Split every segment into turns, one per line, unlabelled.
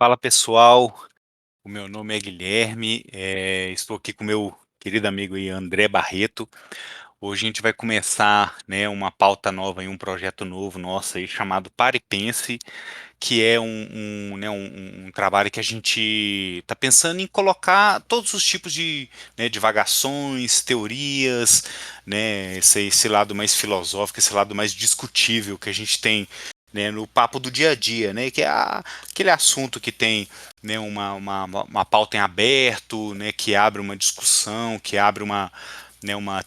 Fala pessoal, o meu nome é Guilherme, estou aqui com meu querido amigo aí, André Barreto. Hoje a gente vai começar, né, uma pauta nova e um projeto novo nosso aí chamado Pare e Pense, que é um trabalho que a gente está pensando em colocar todos os tipos de, né, divagações, teorias, né, esse lado mais filosófico, esse lado mais discutível que a gente tem, né, no papo do dia a dia, né, que é aquele assunto que tem, né, uma pauta em aberto, né, que abre uma discussão, que abre uma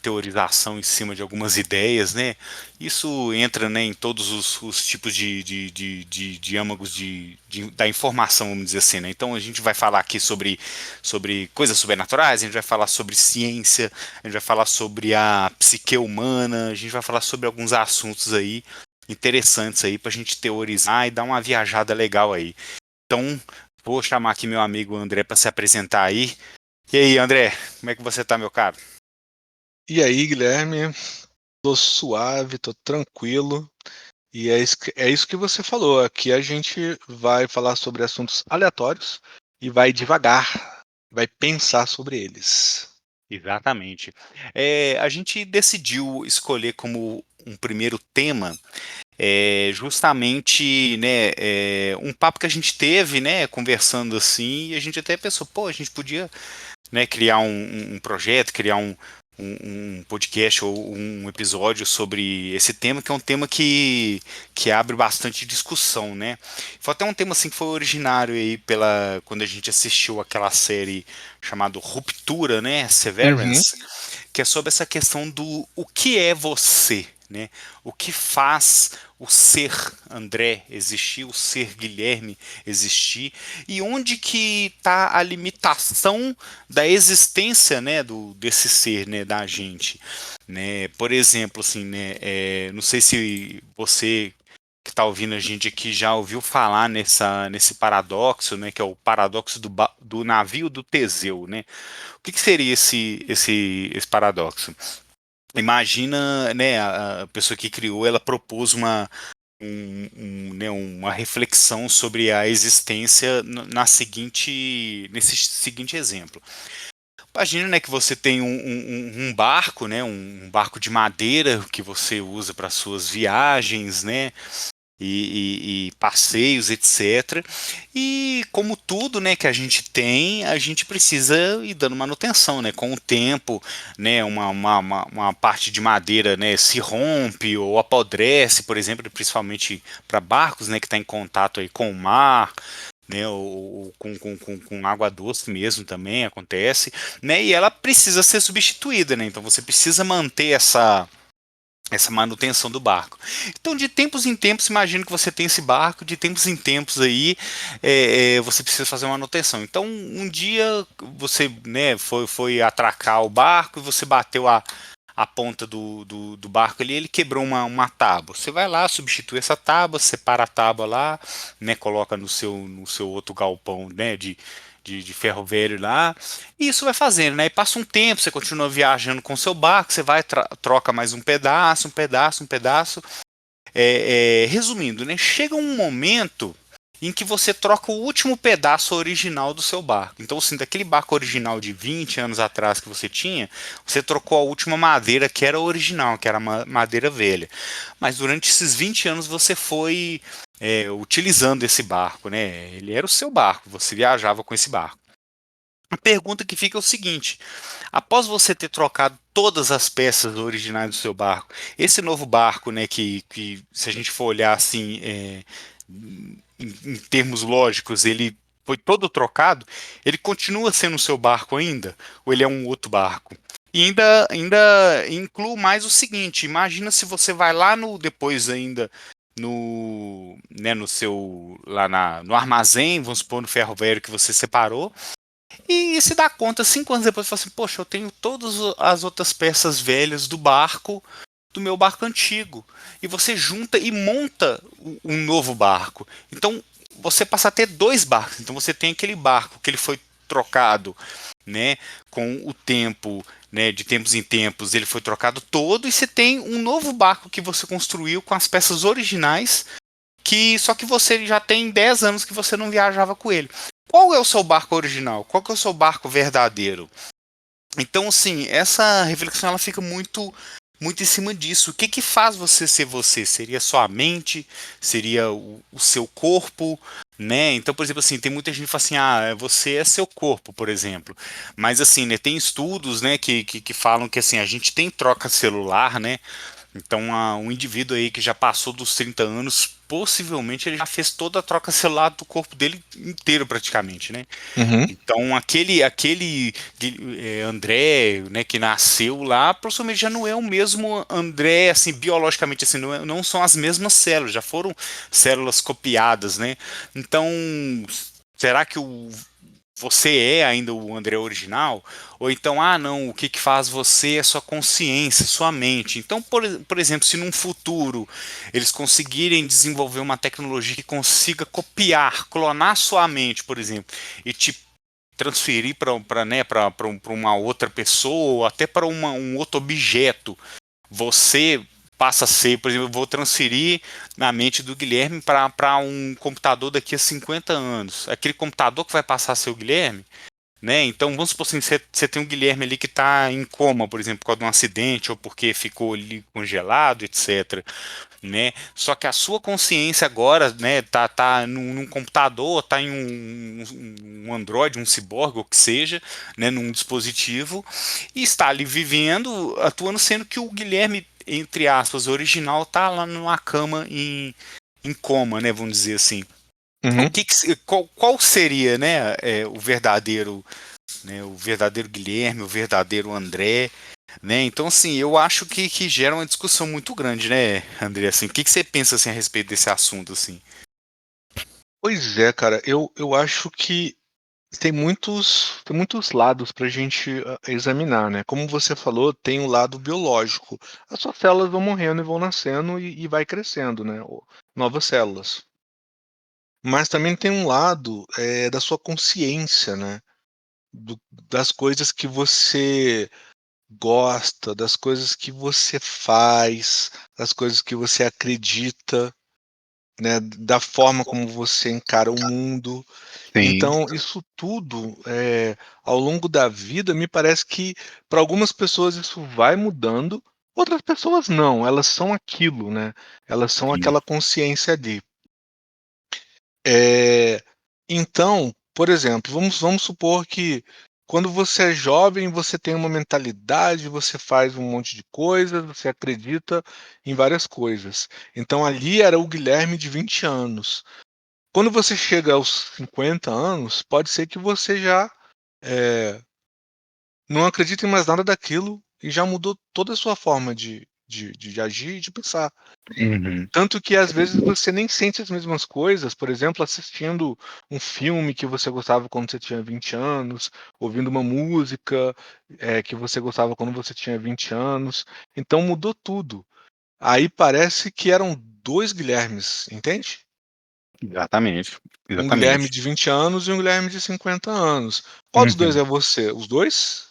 teorização em cima de algumas ideias, né? Isso entra, né, em todos os tipos de âmagos da informação, vamos dizer assim, né? Então a gente vai falar aqui sobre coisas sobrenaturais, a gente vai falar sobre ciência, a gente vai falar sobre a psique humana, a gente vai falar sobre alguns assuntos aí interessantes aí para a gente teorizar e dar uma viajada legal aí. Então, vou chamar aqui meu amigo André para se apresentar aí. E aí, André, como é que você tá, meu caro?
E aí, Guilherme, tô suave, tô tranquilo. E é isso que você falou. Aqui a gente vai falar sobre assuntos aleatórios e vai devagar, vai pensar sobre eles.
Exatamente. A gente decidiu escolher como um primeiro tema justamente, né, um papo que a gente teve, né, conversando assim, e a gente até pensou, pô, a gente podia, né, criar um projeto, criar um podcast ou um episódio sobre esse tema, que é um tema que abre bastante discussão, né? Foi até um tema assim que foi originário aí quando a gente assistiu aquela série chamada Ruptura, né?
Uhum.
Severance, que é sobre essa questão do o que é você, né? O que faz o ser André existir, o ser Guilherme existir, e onde que está a limitação da existência, né, desse ser, né, da gente, né? Por exemplo, assim, né, não sei se você que está ouvindo a gente aqui já ouviu falar nesse paradoxo, né, que é o paradoxo do navio do Teseu, né? O que seria esse paradoxo? Imagina, né, a pessoa que criou, ela propôs né, uma reflexão sobre a existência nesse seguinte exemplo. Imagina, né, que você tem um barco, né, um barco de madeira que você usa para suas viagens, né, e passeios, etc. E como tudo, né, que a gente tem, a gente precisa ir dando manutenção, né? Com o tempo, né, uma parte de madeira, né, se rompe ou apodrece, por exemplo, principalmente para barcos, né, que está em contato aí com o mar, né, ou com água doce mesmo também acontece, né, e ela precisa ser substituída, né? Então você precisa manter essa manutenção do barco. Então, de tempos em tempos, imagino que você tem esse barco, de tempos em tempos aí, você precisa fazer uma manutenção. Então, um dia você, né, foi atracar o barco e você bateu a ponta do barco ali, ele quebrou uma tábua. Você vai lá, substitui essa tábua, separa a tábua lá, né, coloca no seu outro galpão, né, de ferro velho lá, e isso vai fazendo, né? E passa um tempo, você continua viajando com o seu barco, você vai, troca mais um pedaço, um pedaço, um pedaço. Resumindo, né? Chega um momento em que você troca o último pedaço original do seu barco. Então, assim, daquele barco original de 20 anos atrás que você tinha, você trocou a última madeira que era original, que era madeira velha. Mas durante esses 20 anos você foi utilizando esse barco, né? Ele era o seu barco, você viajava com esse barco. A pergunta que fica é o seguinte: após você ter trocado todas as peças originais do seu barco, esse novo barco, né, que se a gente for olhar assim, em termos lógicos, ele foi todo trocado, ele continua sendo o seu barco ainda? Ou ele é um outro barco? E ainda incluo mais o seguinte: imagina se você vai lá depois ainda no seu lá no armazém, vamos supor no ferro velho que você separou, e se dá conta, 5 anos depois, fala assim, poxa, eu tenho todas as outras peças velhas do barco, do meu barco antigo. E você junta e monta um novo barco. Então, você passa a ter dois barcos. Então, você tem aquele barco que ele foi trocado, né, com o tempo, né, de tempos em tempos, ele foi trocado todo, e você tem um novo barco que você construiu com as peças originais só que você já tem 10 anos que você não viajava com ele. Qual é o seu barco original? Qual que é o seu barco verdadeiro? Então, assim, essa reflexão ela fica muito em cima disso. O que que faz você ser você? Seria só a mente? Seria o seu corpo? Né? Então, por exemplo, assim, tem muita gente que fala assim, você é seu corpo, por exemplo. Mas assim, né, tem estudos, né, que falam que assim, a gente tem troca celular, né? Então, um indivíduo aí que já passou dos 30 anos, possivelmente ele já fez toda a troca celular do corpo dele inteiro, praticamente, né?
Uhum,
Então, aquele André, né, que nasceu lá, possivelmente já não é o mesmo André, assim, biologicamente, assim, não são as mesmas células, já foram células copiadas, né? Então, será que você é ainda o André original? Ou então, não, o que que faz você é sua consciência, sua mente. Então, por exemplo, se num futuro eles conseguirem desenvolver uma tecnologia que consiga copiar, clonar sua mente, por exemplo, e te transferir para uma outra pessoa, ou até para um outro objeto, você passa a ser, por exemplo, eu vou transferir na mente do Guilherme para um computador daqui a 50 anos. Aquele computador que vai passar a ser o Guilherme, né? Então, vamos supor assim, você tem um Guilherme ali que está em coma, por exemplo, por causa de um acidente ou porque ficou ali congelado, etc, né? Só que a sua consciência agora, né, tá num computador, tá em um Android, um ciborgue, ou que seja, né, num dispositivo, e está ali vivendo, atuando, sendo que o Guilherme, entre aspas, original, tá lá numa cama em coma, né, vamos dizer assim.
uhum.
Qual seria, né, o verdadeiro Guilherme, o verdadeiro André, né? Então, assim, eu acho que gera uma discussão muito grande, né, André? Assim, o que você pensa assim, a respeito desse assunto, assim?
Pois é, cara, eu acho que tem muitos lados para a gente examinar, né? Como você falou, tem o lado biológico. As suas células vão morrendo e vão nascendo e vai crescendo, né? Novas células. Mas também tem um lado da sua consciência, né? Das coisas que você gosta, das coisas que você faz, das coisas que você acredita, né? Da forma como você encara o mundo.
Sim.
Então, isso tudo, ao longo da vida, me parece que para algumas pessoas isso vai mudando, outras pessoas não, elas são aquilo, né? Elas são
Sim.
aquela consciência ali. Eh, então, por exemplo, vamos supor que quando você é jovem, você tem uma mentalidade, você faz um monte de coisas, você acredita em várias coisas. Então ali era o Guilherme de 20 anos. Quando você chega aos 50 anos, pode ser que você já, eh, não acredite em mais nada daquilo e já mudou toda a sua forma de agir e de pensar.
Uhum.
Tanto que às vezes você nem sente as mesmas coisas, por exemplo, assistindo um filme que você gostava quando você tinha 20 anos, ouvindo uma música, que você gostava quando você tinha 20 anos, então mudou tudo. Aí parece que eram 2 Guilhermes, entende?
Exatamente.
Um Guilherme
Exatamente.
de 20 anos e um Guilherme de 50 anos. Qual dos 2
Uhum.
é você? Os 2?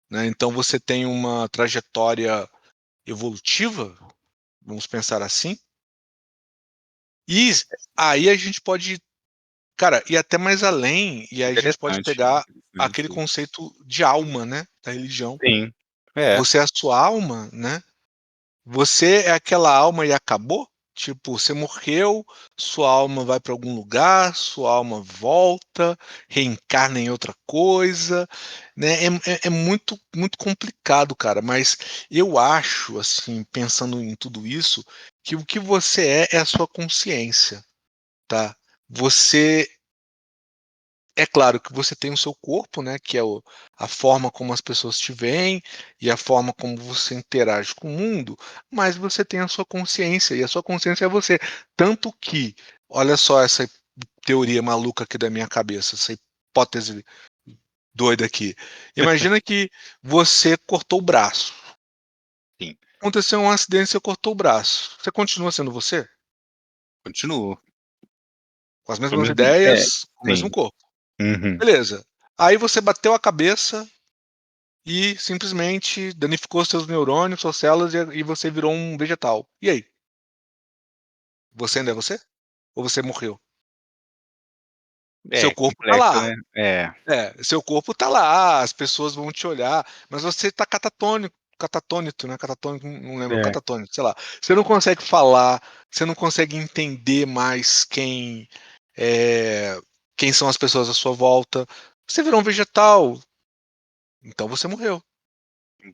Né, então você tem uma trajetória evolutiva, vamos pensar assim, e aí a gente pode, cara, ir até mais além, e aí a gente pode
Interessante.
pegar aquele
Interessante.
conceito de alma, né, da religião.
Sim. É.
Você é a sua alma, né? Você é aquela alma e acabou? Tipo, você morreu, sua alma vai para algum lugar, sua alma volta, reencarna em outra coisa, né? É muito muito complicado, cara, mas eu acho, assim, pensando em tudo isso, que o que você é a sua consciência, tá? Você é claro que você tem o seu corpo, né, que é a forma como as pessoas te veem e a forma como você interage com o mundo, mas você tem a sua consciência e a sua consciência é você. Tanto que, olha só essa teoria maluca aqui da minha cabeça, essa hipótese doida aqui. Imagina que você cortou o braço.
Sim.
Aconteceu um acidente, você cortou o braço. Você continua sendo você?
Continuo.
Com as
Com a
mesmas
mesma- É.
ideias, com o mesmo
Sim.
corpo.
Uhum.
Beleza. Aí você bateu a cabeça e simplesmente danificou seus neurônios, suas células e você virou um vegetal. E aí? Você ainda é você? ou você morreu? Seu
É
corpo tá
complexo,
lá.
né? É,
Seu corpo tá lá, as pessoas vão te olhar, mas você tá catatônico, né, catatônico, não lembro,
é.
catatônico, sei lá. Você não consegue falar, você não consegue entender mais quem são as pessoas à sua volta. Você virou um vegetal, então você morreu.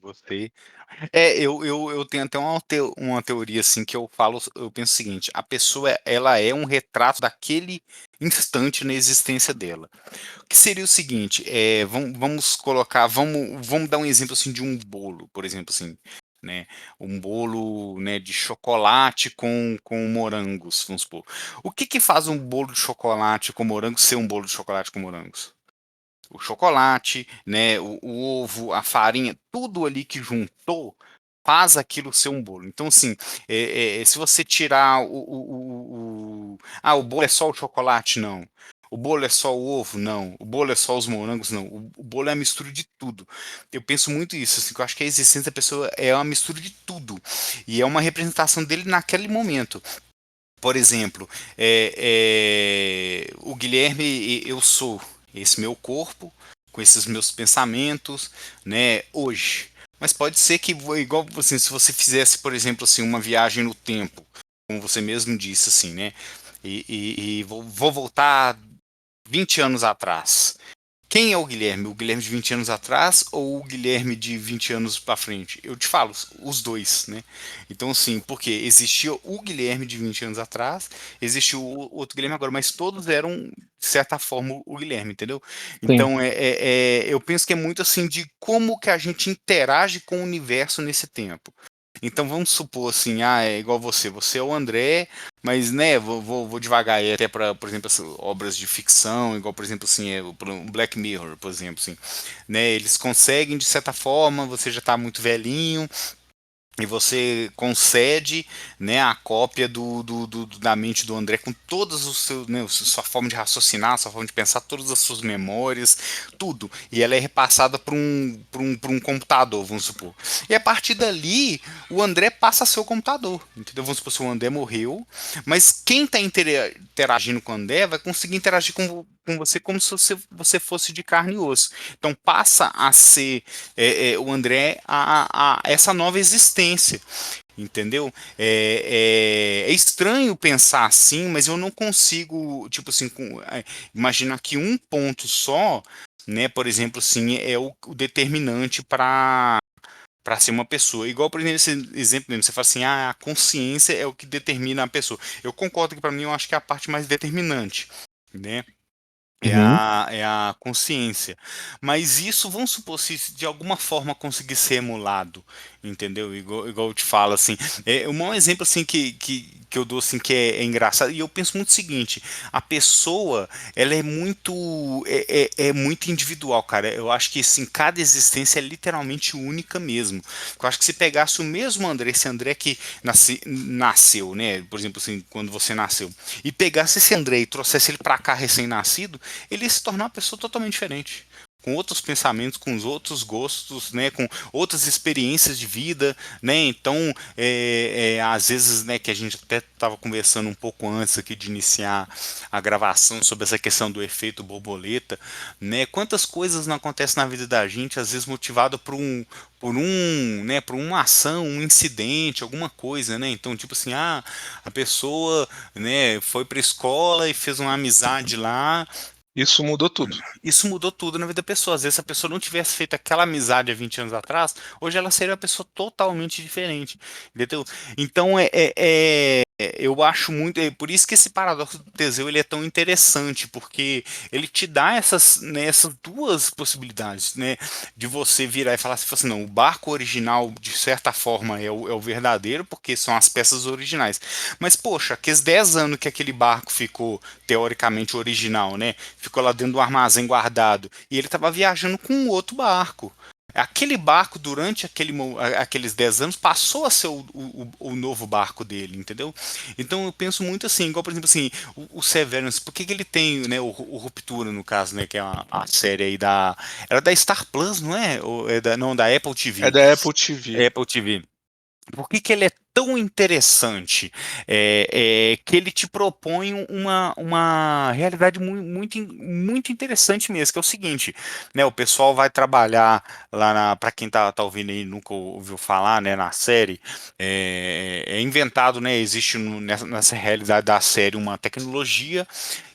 Você. Eu tenho até uma teoria assim que eu penso o seguinte: a pessoa ela é um retrato daquele instante na existência dela. Que seria o seguinte, vamos colocar, vamos dar um exemplo assim de um bolo, por exemplo, assim, né? Um bolo, né, de chocolate com morangos, vamos supor. O que que faz um bolo de chocolate com morangos ser um bolo de chocolate com morangos? O chocolate, né, o ovo, a farinha, tudo ali que juntou faz aquilo ser um bolo. Então, assim, se você tirar o bolo é só o chocolate, não. O bolo é só o ovo, não. O bolo é só os morangos, não. O bolo é a mistura de tudo. Eu penso muito isso, assim, que eu acho que a existência da pessoa é uma mistura de tudo. E é uma representação dele naquele momento. Por exemplo, o Guilherme, eu sou esse meu corpo, com esses meus pensamentos, né, hoje. Mas pode ser que, igual assim, se você fizesse, por exemplo, assim, uma viagem no tempo, como você mesmo disse, assim, né, e vou voltar 20 anos atrás. Quem é o Guilherme? O Guilherme de 20 anos atrás ou o Guilherme de 20 anos para frente? Eu te falo, os dois, né? Então, assim, porque existia o Guilherme de 20 anos atrás, existiu o outro Guilherme agora, mas todos eram, de certa forma, o Guilherme, entendeu?
Sim.
Então, eu penso que é muito assim de como que a gente interage com o universo nesse tempo. Então vamos supor assim, é igual você é o André, mas né, vou devagar aí até para, por exemplo, obras de ficção, igual por exemplo assim, o Black Mirror, por exemplo, assim, né, eles conseguem de certa forma, você já está muito velhinho, e você concede, né, a cópia da mente do André com todas os seus, né, sua forma de raciocinar, sua forma de pensar, todas as suas memórias, tudo. E ela é repassada para um computador, vamos supor. E a partir dali, o André passa a ser o computador. Entendeu? Vamos supor se o André morreu, mas quem está interagindo com o André vai conseguir interagir com você como se você fosse de carne e osso. Então passa a ser o André a essa nova existência. Entendeu? É estranho pensar assim, mas eu não consigo, tipo assim, imaginar que um ponto só, né, por exemplo, assim, é o determinante para ser uma pessoa. Igual, por exemplo, esse exemplo mesmo, você fala assim, a consciência é o que determina a pessoa. Eu concordo que para mim eu acho que é a parte mais determinante, né?
Uhum.
É a consciência. Mas isso, vamos supor, se de alguma forma conseguir ser emulado, entendeu? Igual eu te falo, assim. Um bom exemplo, assim, que eu dou, assim, que é engraçado. E eu penso muito o seguinte, a pessoa, ela é muito individual, cara. Eu acho que, assim, cada existência é literalmente única mesmo. Eu acho que se pegasse o mesmo André, esse André que nasceu, né? Por exemplo, assim, quando você nasceu, e pegasse esse André e trouxesse ele pra cá recém-nascido, ele ia se tornar uma pessoa totalmente diferente. Com outros pensamentos, com os outros gostos, né, com outras experiências de vida, né, então às vezes, né, que a gente até estava conversando um pouco antes aqui de iniciar a gravação sobre essa questão do efeito borboleta, né, quantas coisas não acontecem na vida da gente, às vezes motivado por uma ação, um incidente, alguma coisa, né, então tipo assim, a pessoa, né, foi para a escola e fez uma amizade lá.
Isso mudou tudo.
Isso mudou tudo na vida da pessoa. Às vezes, se a pessoa não tivesse feito aquela amizade há 20 anos atrás, hoje ela seria uma pessoa totalmente diferente. Entendeu? Então, eu acho muito. É por isso que esse paradoxo do Teseu ele é tão interessante, porque ele te dá essas duas possibilidades, né? De você virar e falar assim, não, o barco original, de certa forma, é o verdadeiro, porque são as peças originais. Mas, poxa, aqueles 10 anos que aquele barco ficou teoricamente original, né? Ficou lá dentro do armazém guardado. E ele estava viajando com um outro barco. Aquele barco, durante aqueles 10 anos, passou a ser o novo barco dele, entendeu? Então eu penso muito assim, igual por exemplo assim, o Severance, por que ele tem, né, o Ruptura no caso, né, que é a série aí era da Star Plus, não é? Ou não, da Apple
É
TV.
da Apple TV.
Apple TV. Por que que ele é tão interessante? Que ele te propõe uma realidade muito interessante mesmo, que é o seguinte, né? O pessoal vai trabalhar lá para quem tá ouvindo aí, nunca ouviu falar, né? Na série, é inventado, né? Existe nessa realidade da série uma tecnologia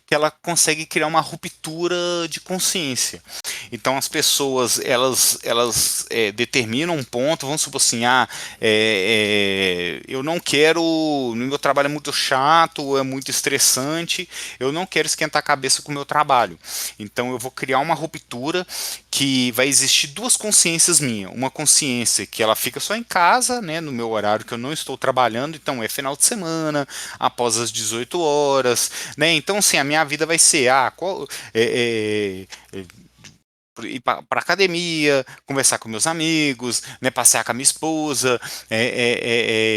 que ela consegue criar uma ruptura de consciência. Então as pessoas elas determinam um ponto, vamos supor assim, eu não quero, no meu trabalho é muito chato, é muito estressante, eu não quero esquentar a cabeça com o meu trabalho. Então eu vou criar uma ruptura que vai existir duas consciências minhas, uma consciência que ela fica só em casa, né, no meu horário que eu não estou trabalhando, então é final de semana, após as 18 horas, né? Então, assim, a minha vida vai ser ir para academia, conversar com meus amigos, né, passear com a minha esposa,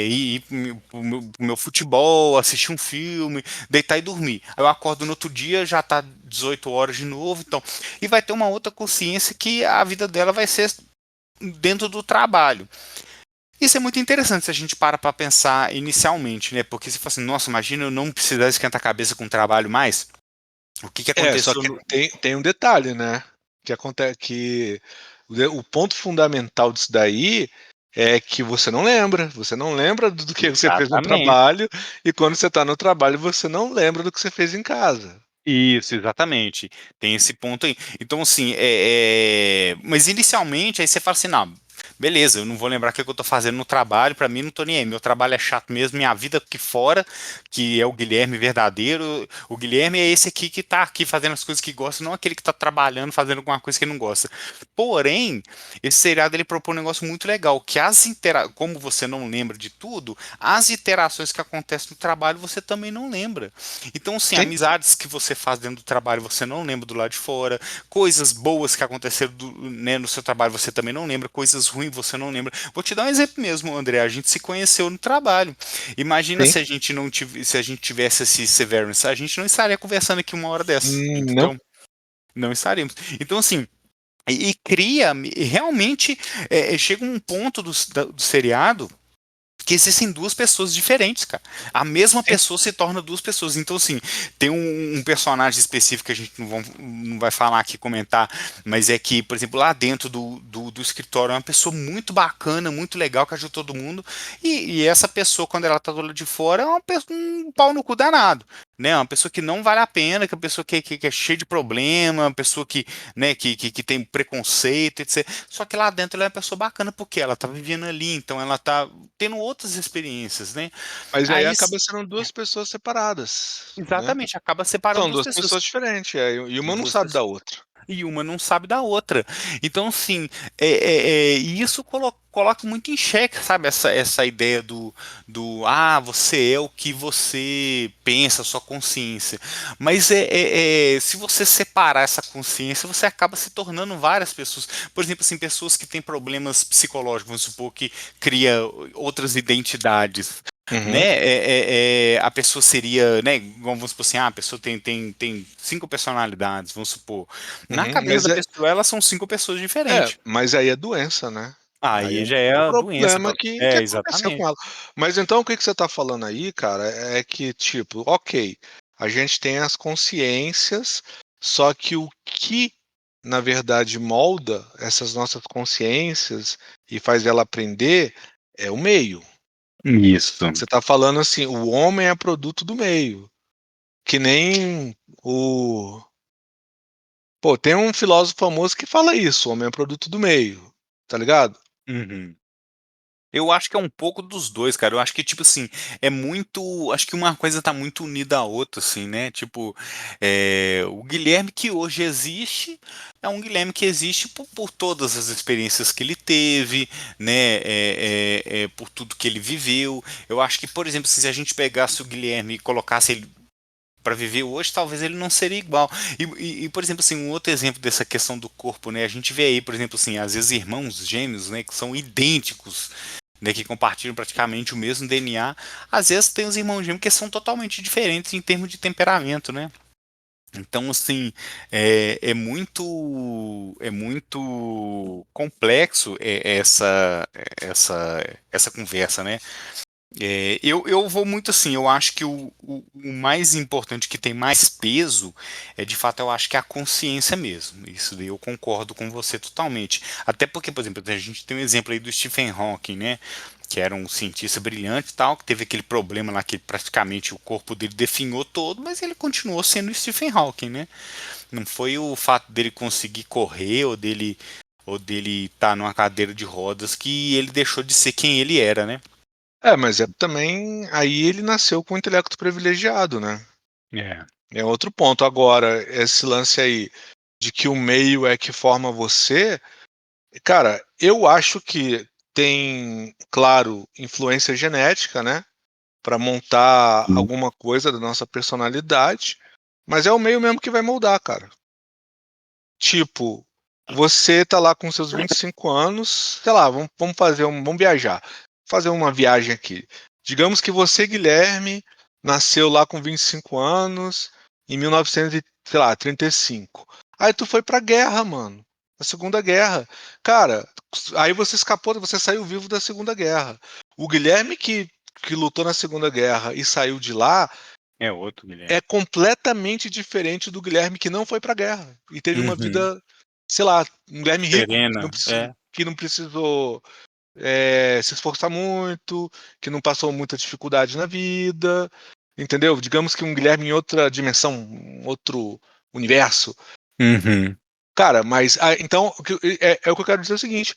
ir pro meu futebol, assistir um filme, deitar e dormir. Aí eu acordo no outro dia, já tá 18 horas de novo, então, e vai ter uma outra consciência que a vida dela vai ser dentro do trabalho. Isso é muito interessante se a gente para pensar inicialmente, né? Porque você fala assim, nossa, imagina eu não precisar esquentar a cabeça com o trabalho mais. O que que
Só
aconteceu
que
no...
tem um detalhe, né? Que acontece que o ponto fundamental disso daí é que você não lembra do que você fez no
Exatamente.
trabalho, e quando você está no trabalho, você não lembra do que você fez em casa.
Isso, exatamente. Tem esse ponto aí. Então, assim, mas inicialmente aí você fala assim, não, beleza, eu não vou lembrar o que eu tô fazendo no trabalho, pra mim não tô nem aí. Meu trabalho é chato mesmo, minha vida aqui fora, que é o Guilherme verdadeiro. O Guilherme é esse aqui que tá aqui fazendo as coisas que gosta, não aquele que tá trabalhando, fazendo alguma coisa que ele não gosta. Porém, esse seriado ele propõe um negócio muito legal, que como você não lembra de tudo, as interações que acontecem no trabalho você também não lembra. Então, sim,
Sim,
amizades que você faz dentro do trabalho você não lembra do lado de fora, coisas boas que aconteceram né, no seu trabalho você também não lembra, coisas ruins você não lembra. Vou te dar um exemplo mesmo, André. A gente se conheceu no trabalho. Imagina
sim.
se a gente não se a gente tivesse esse Severance, a gente não estaria conversando aqui uma hora dessa,
Não.
entendeu? Não estaríamos. Então, assim, e cria, e realmente chega um ponto do seriado que existem duas pessoas diferentes, cara. A mesma
Sim.
pessoa se torna duas pessoas. Então, assim, tem um personagem específico que a gente não vai falar aqui, comentar, mas é que, por exemplo, lá dentro do escritório é uma pessoa muito bacana, muito legal, que ajuda todo mundo. E essa pessoa, quando ela tá do lado de fora, é um pau no cu danado. Né, uma pessoa que não vale a pena, que é uma pessoa que é cheia de problema, uma pessoa que, né, que tem preconceito, etc. Só que lá dentro ela é uma pessoa bacana porque ela tá vivendo ali, então ela tá tendo outras experiências, né?
Mas aí
Aí,
acaba sendo duas pessoas separadas, né?
exatamente, acaba separando
São
duas
duas
pessoas.
pessoas diferentes, e uma não
Duas
sabe da
pessoas.
outra.
E uma não sabe da outra. Então, assim, e isso coloca muito em xeque, sabe, essa ideia você é o que você pensa, sua consciência. Mas se você separar essa consciência, você acaba se tornando várias pessoas. Por exemplo, assim, pessoas que têm problemas psicológicos, vamos supor que cria outras identidades. Né,
Uhum,
a pessoa seria, né, vamos supor assim, a pessoa tem cinco personalidades, vamos supor. Na
uhum.
cabeça da pessoa, elas são cinco pessoas diferentes.
Mas aí é doença, né? Aí é
Aí
um
já é a doença.
problema que aconteceu com
Exatamente.
ela. Mas então o que que você está falando aí, cara, é que, tipo, ok, a gente tem as consciências, só que o que, na verdade, molda essas nossas consciências e faz ela aprender é o meio.
Isso.
Você está falando assim, o homem é produto do meio. Que nem o. Pô, tem um filósofo famoso que fala isso, o homem é produto do meio, tá ligado?
Uhum. Eu acho que é um pouco dos dois, cara. Eu acho que, tipo assim, é muito. Acho que uma coisa tá muito unida à outra, assim, né? Tipo, o Guilherme que hoje existe é um Guilherme que existe por todas as experiências que ele teve, né? Por tudo que ele viveu. Eu acho que, por exemplo, se a gente pegasse o Guilherme e colocasse ele para viver hoje, talvez ele não seria igual. Por exemplo, assim, um outro exemplo dessa questão do corpo, né? A gente vê aí, por exemplo, assim, às vezes irmãos gêmeos, né, que são idênticos, né, que compartilham praticamente o mesmo DNA. Às vezes tem os irmãos gêmeos que são totalmente diferentes em termos de temperamento, né? Então, assim, é muito complexo essa conversa, né? Eu vou muito assim, eu acho que o mais importante, que tem mais peso, de fato, eu acho que é a consciência mesmo. Isso daí eu concordo com você totalmente. Até porque, por exemplo, a gente tem um exemplo aí do Stephen Hawking, né? Que era um cientista brilhante e tal, que teve aquele problema lá que praticamente o corpo dele definhou todo, mas ele continuou sendo o Stephen Hawking, né? Não foi o fato dele conseguir correr ou dele estar numa cadeira de rodas que ele deixou de ser quem ele era, né?
Mas é também aí ele nasceu com um intelecto privilegiado, né?
É.
É outro ponto. Agora, esse lance aí de que o meio é que forma você, cara, eu acho que tem, claro, influência genética, né? Para montar
Sim.
alguma coisa da nossa personalidade, mas é o meio mesmo que vai moldar, cara. Tipo, você tá lá com seus 25 anos, sei lá, vamos viajar. Fazer uma viagem aqui. Digamos que você, Guilherme, nasceu lá com 25 anos, em 1900, sei lá, 35. Aí tu foi pra guerra, mano. A Segunda Guerra. Cara, aí você escapou, você saiu vivo da Segunda Guerra. O Guilherme que lutou na Segunda Guerra e saiu de lá
É outro, Guilherme.
é completamente diferente do Guilherme que não foi pra guerra e teve uma
Uhum.
vida, sei lá, um Guilherme rico,
Serena, é.
que não precisou se esforçar muito, que não passou muita dificuldade na vida, entendeu? Digamos que um Guilherme em outra dimensão, um outro universo.
Uhum.
Cara, mas então é o que eu quero dizer é o seguinte: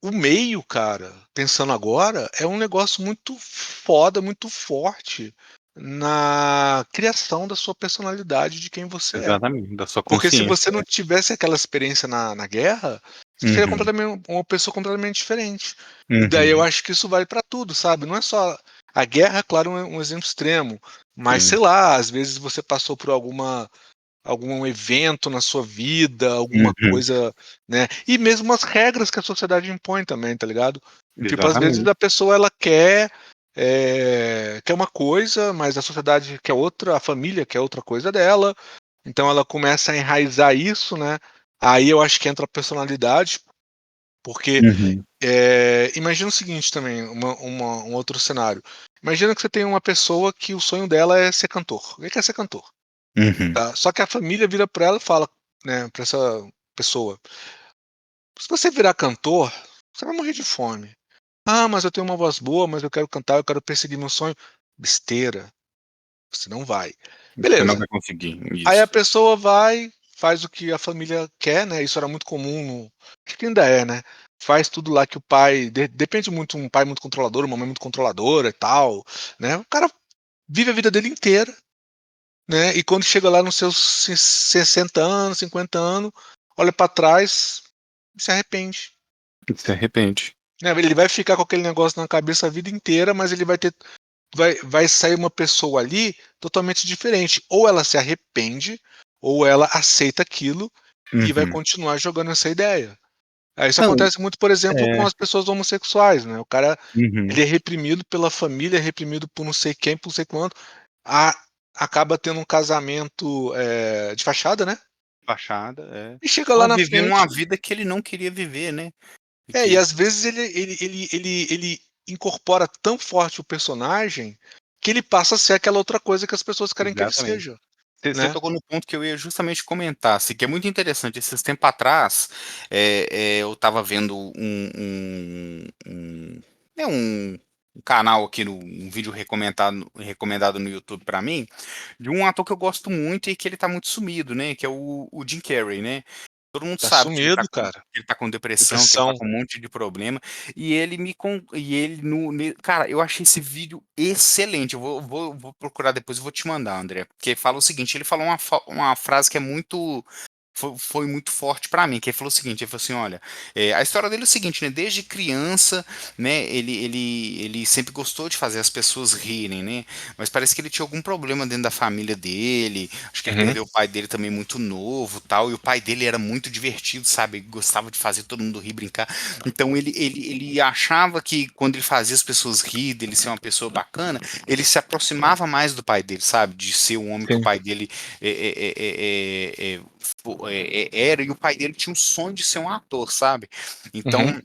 o meio, cara, pensando agora, é um negócio muito foda, muito forte na criação da sua personalidade, de quem você é.
Exatamente, da sua
Porque se
consciência.
você não tivesse aquela experiência na guerra, você seria
Uhum.
completamente uma pessoa completamente diferente. E daí eu
Uhum.
acho que isso vale para tudo, sabe? Não é só a guerra, é claro, um exemplo extremo, mas sei
Sim.
lá, às vezes você passou por algum evento na sua vida, alguma
Uhum.
coisa, né? E mesmo as regras que a sociedade impõe também, tá ligado? Tipo, às vezes
Exatamente.
a pessoa ela quer uma coisa, mas a sociedade quer outra, a família quer outra coisa dela. Então ela começa a enraizar isso, né? Aí eu acho que entra a personalidade, porque
Uhum.
imagina o seguinte também, um outro cenário. Imagina que você tem uma pessoa que o sonho dela é ser cantor. Ele quer ser cantor,
Uhum.
tá? Só que a família vira para ela e fala, né, para essa pessoa: se você virar cantor, você vai morrer de fome. Ah, mas eu tenho uma voz boa, mas eu quero cantar, eu quero perseguir meu sonho. Besteira, você não vai.
Você não
Beleza.
vai conseguir
Aí a
isso.
pessoa vai, faz o que a família quer, né? Isso era muito comum, acho que ainda é, né? Faz tudo lá que o pai, depende muito, um pai muito controlador, uma mãe muito controladora e tal, né? O cara vive a vida dele inteira, né? E quando chega lá nos seus 60 anos, 50 anos, olha pra trás e se arrepende.
Se arrepende.
Né? Ele vai ficar com aquele negócio na cabeça a vida inteira, mas ele vai sair uma pessoa ali totalmente diferente. Ou ela se arrepende, ou ela aceita aquilo e vai
Uhum.
continuar jogando essa ideia. Isso
Não,
acontece muito, por exemplo, com
é.
as pessoas homossexuais, né? O cara, ele
Uhum.
é reprimido pela família, é reprimido por não sei quem, por não sei quanto, a- acaba tendo um casamento de fachada, né?
Fachada, é.
E chega lá
Ou
na
vivendo uma
frente.
vida que ele não queria viver, né? E
E
que,
às vezes ele incorpora tão forte o personagem que ele passa a ser aquela outra coisa que as pessoas querem que ele
exatamente.
seja,
Você
né?
tocou no ponto que eu ia justamente comentar, assim, que é muito interessante. Esses tempos atrás, eu estava vendo um canal aqui, um vídeo recomendado no YouTube para mim, de um ator que eu gosto muito e que ele tá muito sumido, né? Que é o Jim Carrey, né? Todo mundo
Tá
sabe que ele tá
sumido,
com,
cara.
que ele tá com depressão, que ele tá
Depressão.
com um monte de problema. E ele cara, eu achei esse vídeo excelente. Eu vou procurar depois e vou te mandar, André. Porque fala o seguinte, ele falou uma frase que é muito foi muito forte pra mim, que ele falou o seguinte, ele falou assim, olha, a história dele é o seguinte, né, desde criança, né, ele sempre gostou de fazer as pessoas rirem, né, mas parece que ele tinha algum problema dentro da família dele, acho que ele
Uhum,
perdeu o pai dele também muito novo, tal, e o pai dele era muito divertido, sabe, gostava de fazer todo mundo rir, brincar, então ele achava que quando ele fazia as pessoas rir, dele ser uma pessoa bacana, ele se aproximava mais do pai dele, sabe, de ser o homem que o
sim.
pai dele é, é, é, é, é, era, e o pai dele tinha um sonho de ser um ator, sabe?
Uhum,
Então,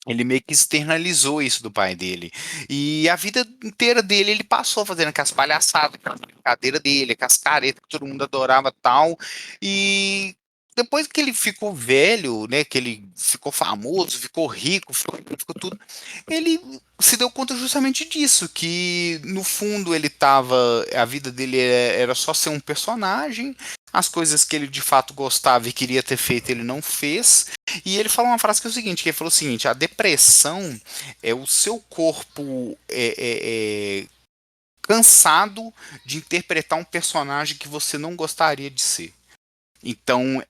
ele meio que externalizou isso do pai dele. E a vida inteira dele, ele passou fazendo aquelas palhaçadas, aquelas brincadeiras dele, aquelas caretas que todo mundo adorava tal. E depois que ele ficou velho, né, que ele ficou famoso, ficou rico, ficou tudo, ele se deu conta justamente disso, que no fundo ele tava, a vida dele era só ser um personagem, as coisas que ele de fato gostava e queria ter feito ele não fez, e ele falou uma frase que é o seguinte, que ele falou o seguinte, a depressão é o seu corpo cansado de interpretar um personagem que você não gostaria de ser. Então,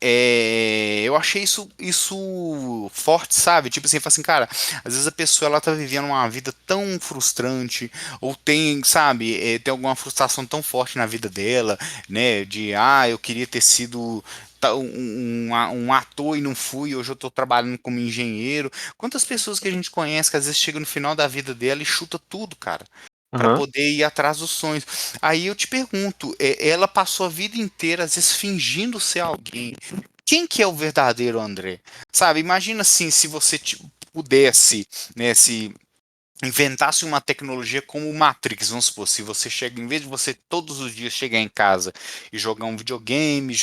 eu achei isso forte, sabe? Tipo assim, fala assim, cara, às vezes a pessoa ela tá vivendo uma vida tão frustrante, ou tem, sabe, tem alguma frustração tão forte na vida dela, né? De, eu queria ter sido um ator e não fui, hoje eu tô trabalhando como engenheiro. Quantas pessoas que a gente conhece que às vezes chega no final da vida dela e chuta tudo, cara? Para
aham,
poder ir atrás dos sonhos. Aí eu te pergunto, ela passou a vida inteira, às vezes, fingindo ser alguém. Quem que é o verdadeiro André? Sabe, imagina assim, se você pudesse, né, se inventasse uma tecnologia como o Matrix, vamos supor, se você chega, em vez de você todos os dias chegar em casa e jogar um videogame,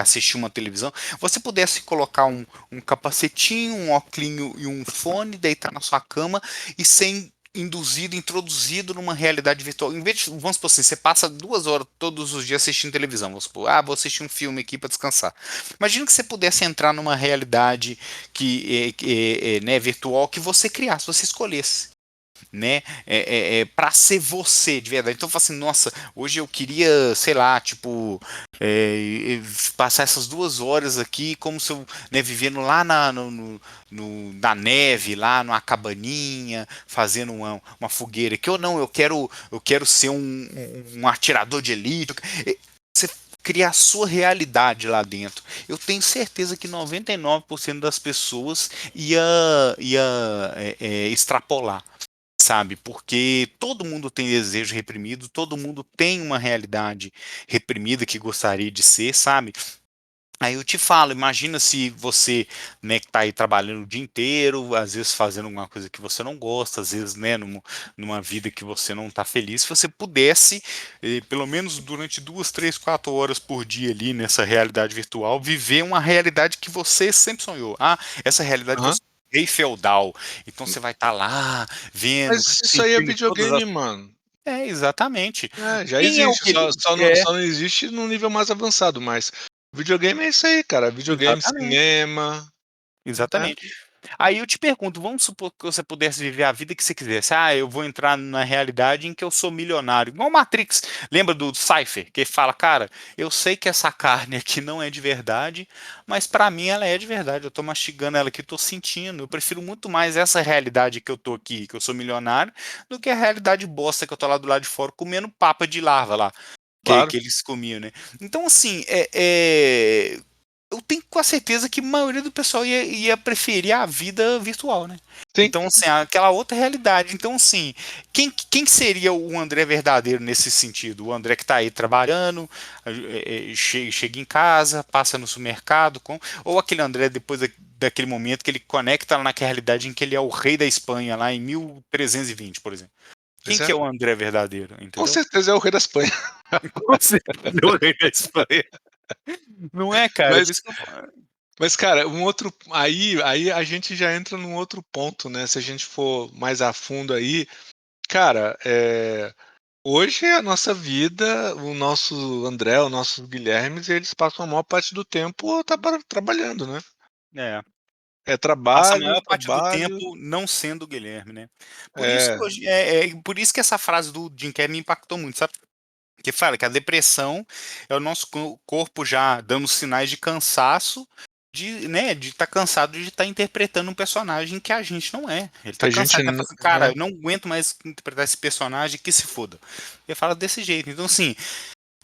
assistir uma televisão, você pudesse colocar um capacetinho, um óculos e um fone, deitar na sua cama e ser induzido, introduzido numa realidade virtual. Em vez de, vamos supor assim, você passa 2 horas todos os dias assistindo televisão, vamos supor, vou assistir um filme aqui para descansar. Imagina que você pudesse entrar numa realidade né, virtual que você criasse, você escolhesse, né? Para ser você de verdade. Então eu falo assim, nossa, hoje eu queria, sei lá, tipo, passar essas 2 horas aqui como se eu, né, vivendo lá na neve, lá numa cabaninha, fazendo uma fogueira. Que eu não, eu quero ser um atirador de elite. Você criar a sua realidade lá dentro. Eu tenho certeza que 99% das pessoas ia extrapolar, sabe? Porque todo mundo tem desejo reprimido, todo mundo tem uma realidade reprimida que gostaria de ser, sabe? Aí eu te falo, imagina se você, né, que tá aí trabalhando o dia inteiro, às vezes fazendo alguma coisa que você não gosta, às vezes, né, numa vida que você não tá feliz, se você pudesse, pelo menos durante 2, 3, 4 horas por dia ali nessa realidade virtual, viver uma realidade que você sempre sonhou. Essa realidade que eu
aham.
sou rei feudal. Então você vai estar lá vendo,
Mas isso aí é
sentindo todas as.
videogame, mano.
Exatamente.
É, já
Quem é o
existe,
que.
só não existe num nível mais avançado, mas videogame é isso aí, cara. Videogame,
Exatamente.
cinema, né.
Exatamente. Aí eu te pergunto, vamos supor que você pudesse viver a vida que você quisesse. Eu vou entrar na realidade em que eu sou milionário. Igual Matrix. Lembra do Cypher? Que ele fala, cara, eu sei que essa carne aqui não é de verdade, mas pra mim ela é de verdade. Eu tô mastigando ela aqui, tô sentindo. Eu prefiro muito mais essa realidade que eu tô aqui, que eu sou milionário, do que a realidade bosta que eu tô lá do lado de fora comendo papa de larva lá, que
Claro.
eles comiam, né? Então, assim, eu tenho quase certeza que a maioria do pessoal ia preferir a vida virtual, né?
Sim.
Então, assim, aquela outra realidade. Então, assim, quem seria o André verdadeiro nesse sentido? O André que está aí trabalhando, chega em casa, passa no supermercado, ou aquele André depois daquele momento que ele conecta naquela realidade em que ele é o rei da Espanha, lá em 1320, por exemplo. Quem
Pois
que
é.
é o André verdadeiro,
Com
entendeu?
certeza é o rei da Espanha.
Com certeza é o rei da Espanha. Não é, cara?
Mas
Por isso que eu falo.
mas cara, um outro aí a gente já entra num outro ponto, né, se a gente for mais a fundo aí, cara, hoje a nossa vida, o nosso André, o nosso Guilhermes, eles passam a maior parte do tempo trabalhando, né.
É.
É
Passa a
trabalho,
maior parte do
trabalho,
tempo não sendo o Guilherme, né. Por isso que
é,
hoje por isso que essa frase do Jim Carrey me impactou muito, sabe. Que fala que a depressão é o nosso corpo já dando sinais de cansaço, de, né, de estar cansado de estar interpretando um personagem que a gente não é. Ele tá
A
cansado,
gente,
ele tá falando assim, cara, eu não aguento mais interpretar esse personagem, que se foda. Ele fala desse jeito. Então, assim,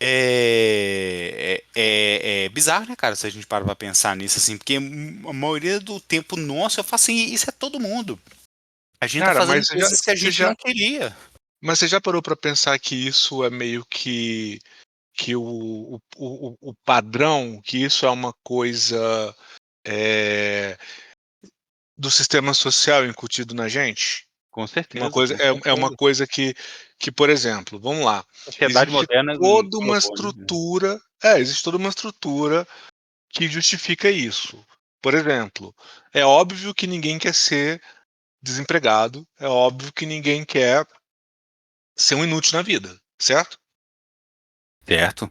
é bizarro, né, cara, se a gente para pra pensar nisso, assim, porque a maioria do tempo nosso eu faço assim, isso é todo mundo. A gente tá
cara,
fazendo coisas que a gente não queria.
mas você já parou pra pensar que isso é meio que o padrão, que isso é uma coisa é, do sistema social incutido na gente?
Com
Uma
certeza,
coisa
com
é uma
certeza.
coisa que, por exemplo, vamos lá,
A sociedade
existe
moderna
toda uma
colocou, né?
estrutura, existe toda uma estrutura que justifica isso. Por exemplo, é óbvio que ninguém quer ser desempregado, é óbvio que ninguém quer ser um inútil na vida, certo?
Certo.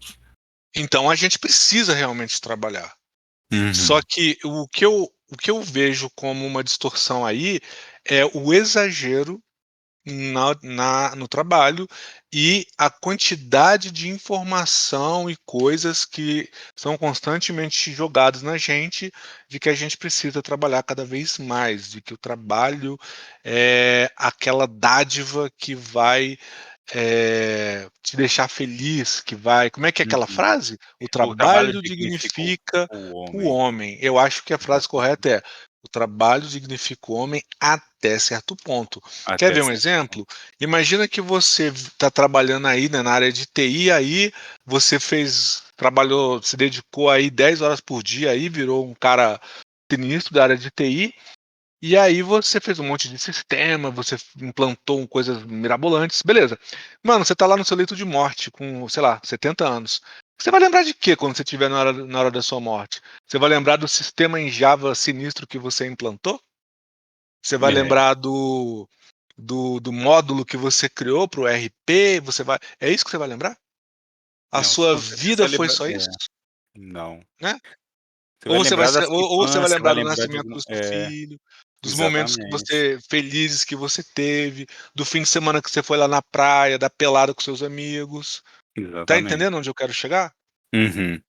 Então a gente precisa realmente trabalhar. Só
Uhum.
que o que eu vejo como uma distorção aí é o exagero no trabalho e a quantidade de informação e coisas que são constantemente jogadas na gente de que a gente precisa trabalhar cada vez mais, de que o trabalho é aquela dádiva que vai te deixar feliz, que vai. Como é que é aquela
Uhum.
frase? O
O trabalho
trabalho
dignifica
dignifica
o
o
homem.
homem. Eu acho que a frase
Exatamente.
correta é: o trabalho dignifica o homem até certo ponto. Quer
Até
ver um
certo
exemplo? Imagina que você está trabalhando aí, né, na área de TI, aí você trabalhou, se dedicou aí 10 horas por dia, aí virou um cara sinistro da área de TI, e aí você fez um monte de sistema, você implantou coisas mirabolantes, beleza. Mano, você tá lá no seu leito de morte com, sei lá, 70 anos. Você vai lembrar de quê quando você estiver na hora da sua morte? Você vai lembrar do sistema em Java sinistro que você implantou? Você vai
é.
lembrar do módulo que você criou para o RP? É isso que você vai lembrar? A
Não,
sua
com certeza você
vida
vai
foi
lembrar.
só isso?
Não.
Né?
Você vai lembrar da sua
Ou você vai
infância, você vai
lembrar do
lembrar de
nascimento
alguma.
do seu filho, dos momentos que
Exatamente.
você felizes que você teve, do fim de semana que você foi lá na praia, da pelada com seus amigos. Tá
Exatamente.
entendendo onde eu quero chegar?
Uhum.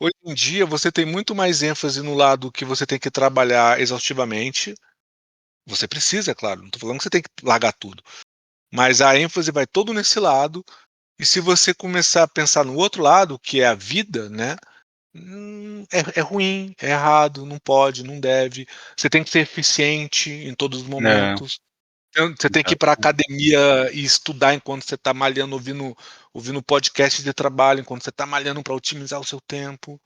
Hoje em dia você tem muito mais ênfase no lado que você tem que trabalhar exaustivamente. Você precisa, é claro, não tô falando que você tem que largar tudo, mas a ênfase vai todo nesse lado, e se você começar a pensar no outro lado, que é a vida, né? É ruim, é errado, não pode, não deve. Você tem que ser eficiente em todos os
É,
momentos. Então, você tem que ir para
exato.
academia e estudar enquanto você está malhando, ouvindo podcast de trabalho, enquanto você está malhando para otimizar o seu tempo.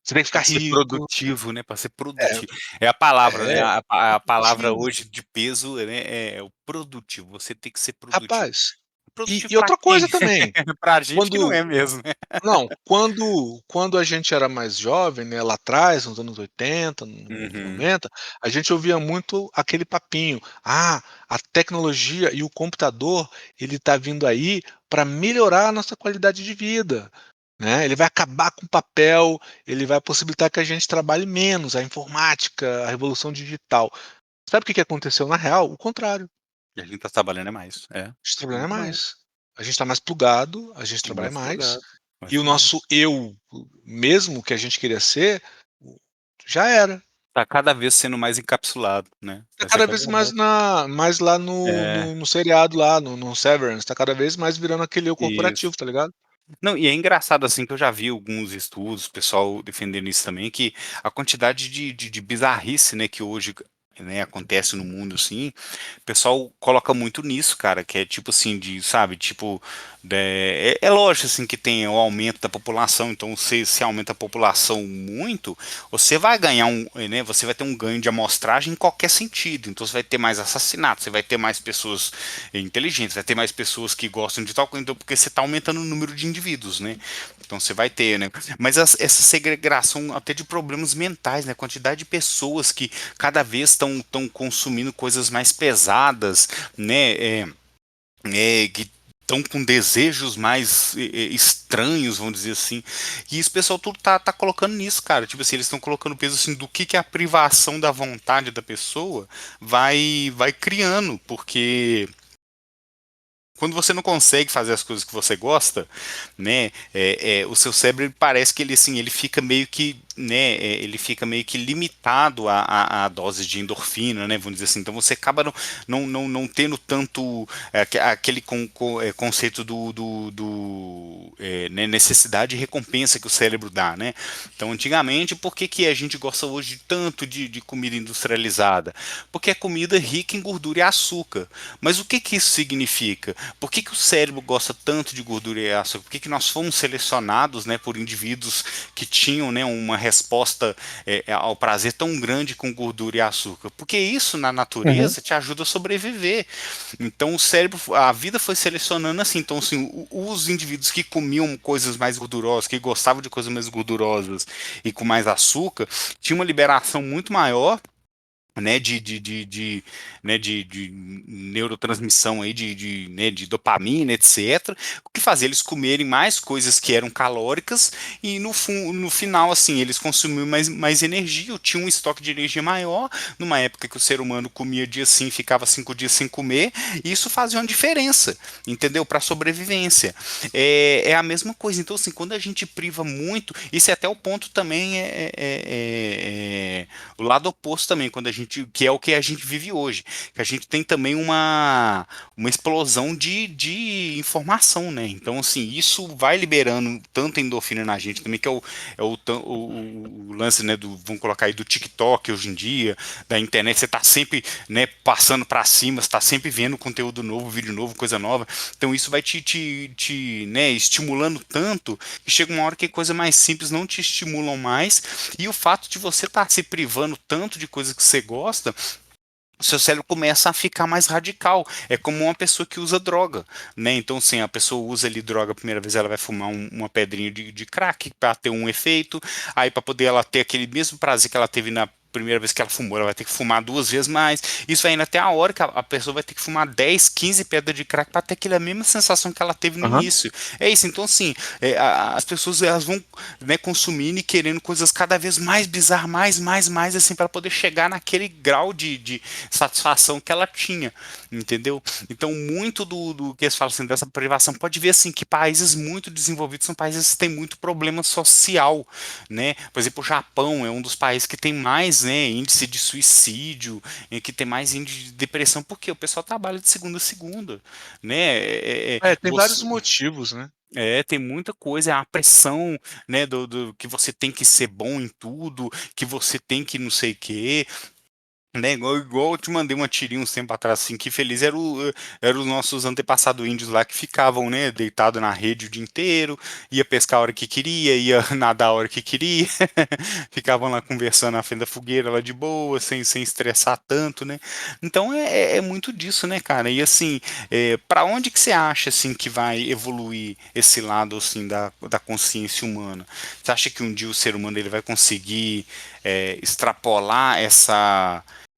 Você tem que ficar
Pra ser
rico.
produtivo, né? Para ser
É,
produtivo. É a palavra, né?
é
A palavra
produtivo.
hoje de peso, né? É o produtivo. Você tem que ser produtivo.
Rapaz, e,
Produtivo
e
para
outra
quem?
coisa também,
Pra gente que não
quando
é mesmo, né?
Não, quando a gente era mais jovem, né, lá atrás, nos anos 80, nos
Uhum.
90, a gente ouvia muito aquele papinho: "Ah, a tecnologia e o computador, ele tá vindo aí para melhorar a nossa qualidade de vida, né, ele vai acabar com o papel, ele vai possibilitar que a gente trabalhe menos, a informática, a revolução digital". Sabe o que que aconteceu na real? O contrário,
E a gente tá trabalhando é mais. É.
a gente trabalha
Muito mais.
mais. A gente está mais plugado, a gente trabalha
Mais
mais,
plugado.
e
Mais
o
plugado.
nosso eu, mesmo que a gente queria ser, já era.
Tá cada vez sendo mais encapsulado, né?
Tá
Essa
cada
que é a
vez mais
verdade.
mais lá no
É,
no no seriado lá, no Severance, tá cada vez mais virando aquele eu
isso.
corporativo, tá ligado?
Não, e é engraçado, assim, que eu já vi alguns estudos, pessoal defendendo isso também, que a quantidade de bizarrice, né, que hoje, né, acontece no mundo, assim, o pessoal coloca muito nisso, cara, que é tipo assim, de, sabe, tipo, é lógico, assim, que tem o aumento da população, então se aumenta a população muito, você vai ganhar né, você vai ter um ganho de amostragem em qualquer sentido, então você vai ter mais assassinatos, você vai ter mais pessoas inteligentes, vai ter mais pessoas que gostam de tal coisa, então, porque você está aumentando o número de indivíduos, né? Então você vai ter, né? Mas essa segregação até de problemas mentais, né? A quantidade de pessoas que cada vez estão consumindo coisas mais pesadas, né? Que estão com desejos mais estranhos, vamos dizer assim. E esse pessoal tudo tá colocando nisso, cara. Tipo assim, eles estão colocando peso assim do que a privação da vontade da pessoa vai criando, porque quando você não consegue fazer as coisas que você gosta, né, o seu cérebro ele parece que ele assim, ele fica meio que, né, ele fica meio que limitado à dose de endorfina, né, vamos dizer assim. Então você acaba não tendo tanto aquele conceito né, necessidade e recompensa que o cérebro dá, né. Então antigamente, por que que a gente gosta hoje tanto de comida industrializada? Porque é comida rica em gordura e açúcar. Mas o que que isso significa? Por que que o cérebro gosta tanto de gordura e açúcar? Por que que nós fomos selecionados, né, por indivíduos que tinham, né, uma resposta ao prazer tão grande com gordura e açúcar? Porque isso na
Uhum.
natureza te ajuda a sobreviver. Então o cérebro, a vida foi selecionando assim. Então assim, os indivíduos que comiam coisas mais gordurosas, que gostavam de coisas mais gordurosas e com mais açúcar, tinham uma liberação muito maior, né, né, de neurotransmissão aí né, de dopamina, etc. O que fazia eles comerem mais coisas que eram calóricas e no final, assim, eles consumiam mais energia, tinham um estoque de energia maior, numa época que o ser humano comia dia sim, ficava 5 dias sem comer, e isso fazia uma diferença, entendeu? Para a sobrevivência. É a mesma coisa. Então, assim, quando a gente priva muito, isso é até o ponto também, o lado oposto também, quando a gente, que é o que a gente vive hoje, que a gente tem também uma explosão de informação, né? Então, assim, isso vai liberando tanto endorfina na gente também, que o lance, né, vamos colocar aí, do TikTok hoje em dia, da internet, você tá sempre, né, passando para cima, você tá sempre vendo conteúdo novo, vídeo novo, coisa nova, então isso vai né, estimulando tanto, que chega uma hora que coisa mais simples não te estimulam mais, e o fato de você estar se privando tanto de coisas que você gosta, o seu cérebro começa a ficar mais radical. É como uma pessoa que usa droga, né? Então, assim, a pessoa usa ali droga a primeira vez, ela vai fumar uma pedrinha de crack para ter um efeito, aí para poder ela ter aquele mesmo prazer que ela teve na primeira vez que ela fumou, ela vai ter que fumar 2 vezes mais. Isso vai indo até a hora que a pessoa vai ter que fumar 10, 15 pedras de crack para ter aquela mesma sensação que ela teve no
Aham.
início. É isso. Então, assim, as pessoas elas vão, né, consumindo e querendo coisas cada vez mais bizarras, mais, assim, para poder chegar naquele grau de satisfação que ela tinha, entendeu? Então, muito do que eles falam assim, dessa privação, pode ver assim que países muito desenvolvidos são países que têm muito problema social, né? Por exemplo, o Japão é um dos países que tem mais, né, índice de suicídio, que tem mais índice de depressão, porque o pessoal trabalha de segunda a segunda, né?
Tem vários motivos, né?
Tem muita coisa, é a pressão, né, do que você tem que ser bom em tudo, que você tem que não sei o quê, né, igual eu te mandei uma tirinha uns tempo atrás, assim, que feliz era os nossos antepassados índios lá que ficavam, né, deitado na rede o dia inteiro, ia pescar a hora que queria, ia nadar a hora que queria, ficavam lá conversando na frente da fogueira lá de boa, sem estressar tanto, né, então é muito disso, né, cara, e assim, para onde que você acha, assim, que vai evoluir esse lado, assim, da consciência humana? Você acha que um dia o ser humano ele vai conseguir extrapolar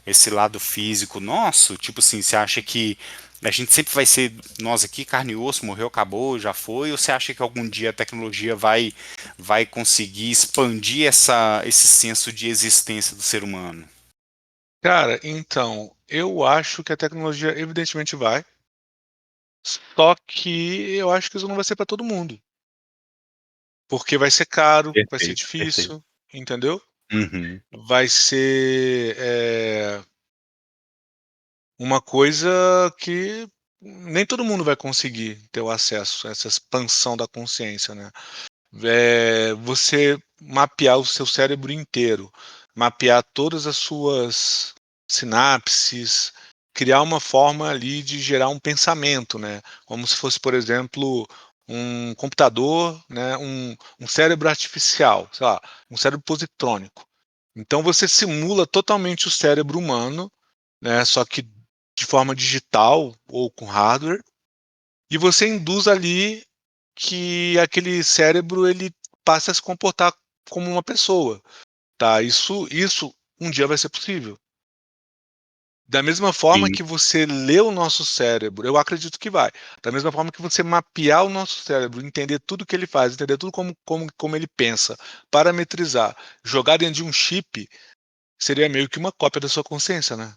esse lado físico nosso? Tipo assim, você acha que a gente sempre vai ser nós aqui, carne e osso, morreu, acabou, já foi? Ou você acha que algum dia a tecnologia vai conseguir expandir esse senso de existência do ser humano?
Cara, então, eu acho que a tecnologia evidentemente vai, só que eu acho que isso não vai ser para todo mundo, porque vai ser caro, vai ser
Perfeito, perfeito.
difícil, entendeu?
Uhum.
Vai ser, uma coisa que nem todo mundo vai conseguir ter o acesso a essa expansão da consciência, né. Você mapear o seu cérebro inteiro, mapear todas as suas sinapses, criar uma forma ali de gerar um pensamento, né, como se fosse, por exemplo, um computador, né, um cérebro artificial, sei lá, um cérebro positrônico. Então você simula totalmente o cérebro humano, né, só que de forma digital ou com hardware, e você induz ali que aquele cérebro ele passe a se comportar como uma pessoa, tá? Isso um dia vai ser possível. Da mesma forma
Sim,
que você lê o nosso cérebro, eu acredito que vai. Da mesma forma que você mapear o nosso cérebro, entender tudo que ele faz, entender tudo como ele pensa, parametrizar, jogar dentro de um chip, seria meio que uma cópia da sua consciência, né?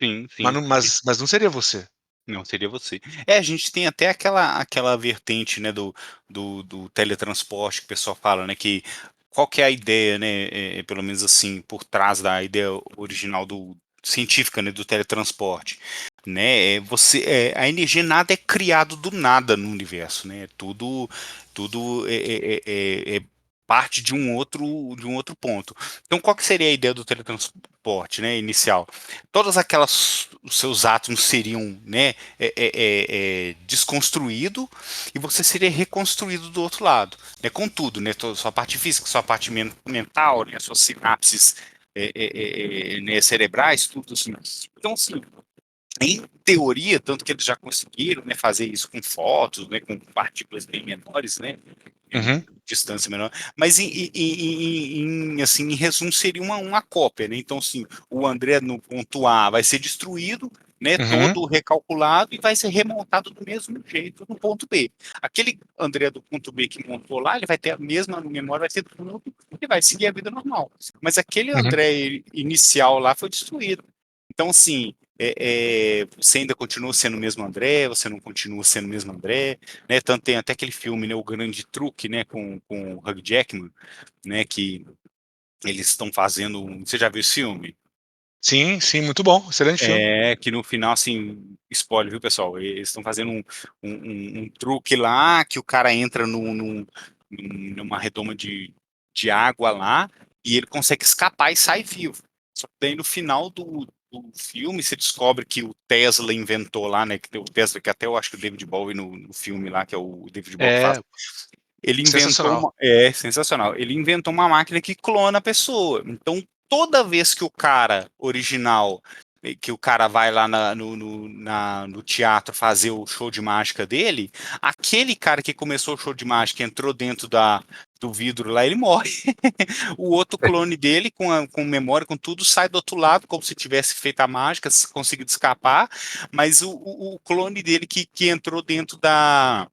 sim,
Mas
sim.
não seria você.
Não, seria você. É, a gente tem até aquela vertente, né, do teletransporte que o pessoal fala, né, que qual que é a ideia, né, pelo menos assim, por trás da ideia original do científica, né, do teletransporte, né, a energia nada é criado do nada no universo, né, tudo é parte de um outro ponto. Então, qual que seria a ideia do teletransporte, né, inicial? Todas aquelas os seus átomos seriam, né, desconstruído e você seria reconstruído do outro lado, né, com tudo, né, toda a sua parte física, sua parte mental, né, suas sinapses né, cerebrais, tudo assim. Então, assim, em teoria, tanto que eles já conseguiram, né, fazer isso com fotos, né, com partículas bem menores, né, em
Uhum,
distância menor, mas assim, em resumo seria uma cópia, né? Então, assim, o André no ponto A vai ser destruído, né,
uhum,
todo recalculado e vai ser remontado do mesmo jeito no ponto B. Aquele André do ponto B que montou lá, ele vai ter a mesma memória, vai ser tudo, ele vai seguir a vida normal. Mas aquele
uhum,
André inicial lá foi destruído. Então, assim, você ainda continua sendo o mesmo André, você não continua sendo o mesmo André, né? Tanto tem até aquele filme, né, O Grande Truque, né, com o Hugh Jackman, né, que eles estão fazendo. Você já viu esse filme?
sim, sim, muito bom, excelente filme.
É que no final, assim, spoiler, viu, pessoal? Eles estão fazendo um truque lá que o cara entra numa redoma de água lá e ele consegue escapar e sai vivo. Só que daí no final do filme você descobre que o Tesla inventou lá, né? Que o Tesla, que até eu acho que o David Bowie no filme lá, que é o David Bowie que faz,
É
ele inventou
sensacional.
uma. É sensacional. Ele inventou uma máquina que clona a pessoa. Então, toda vez que o cara original, que o cara vai lá no teatro fazer o show de mágica dele, aquele cara que começou o show de mágica entrou dentro do vidro lá, ele morre. O outro clone dele, com memória, com tudo, sai do outro lado, como se tivesse feito a mágica, conseguido escapar, mas o clone dele que entrou dentro da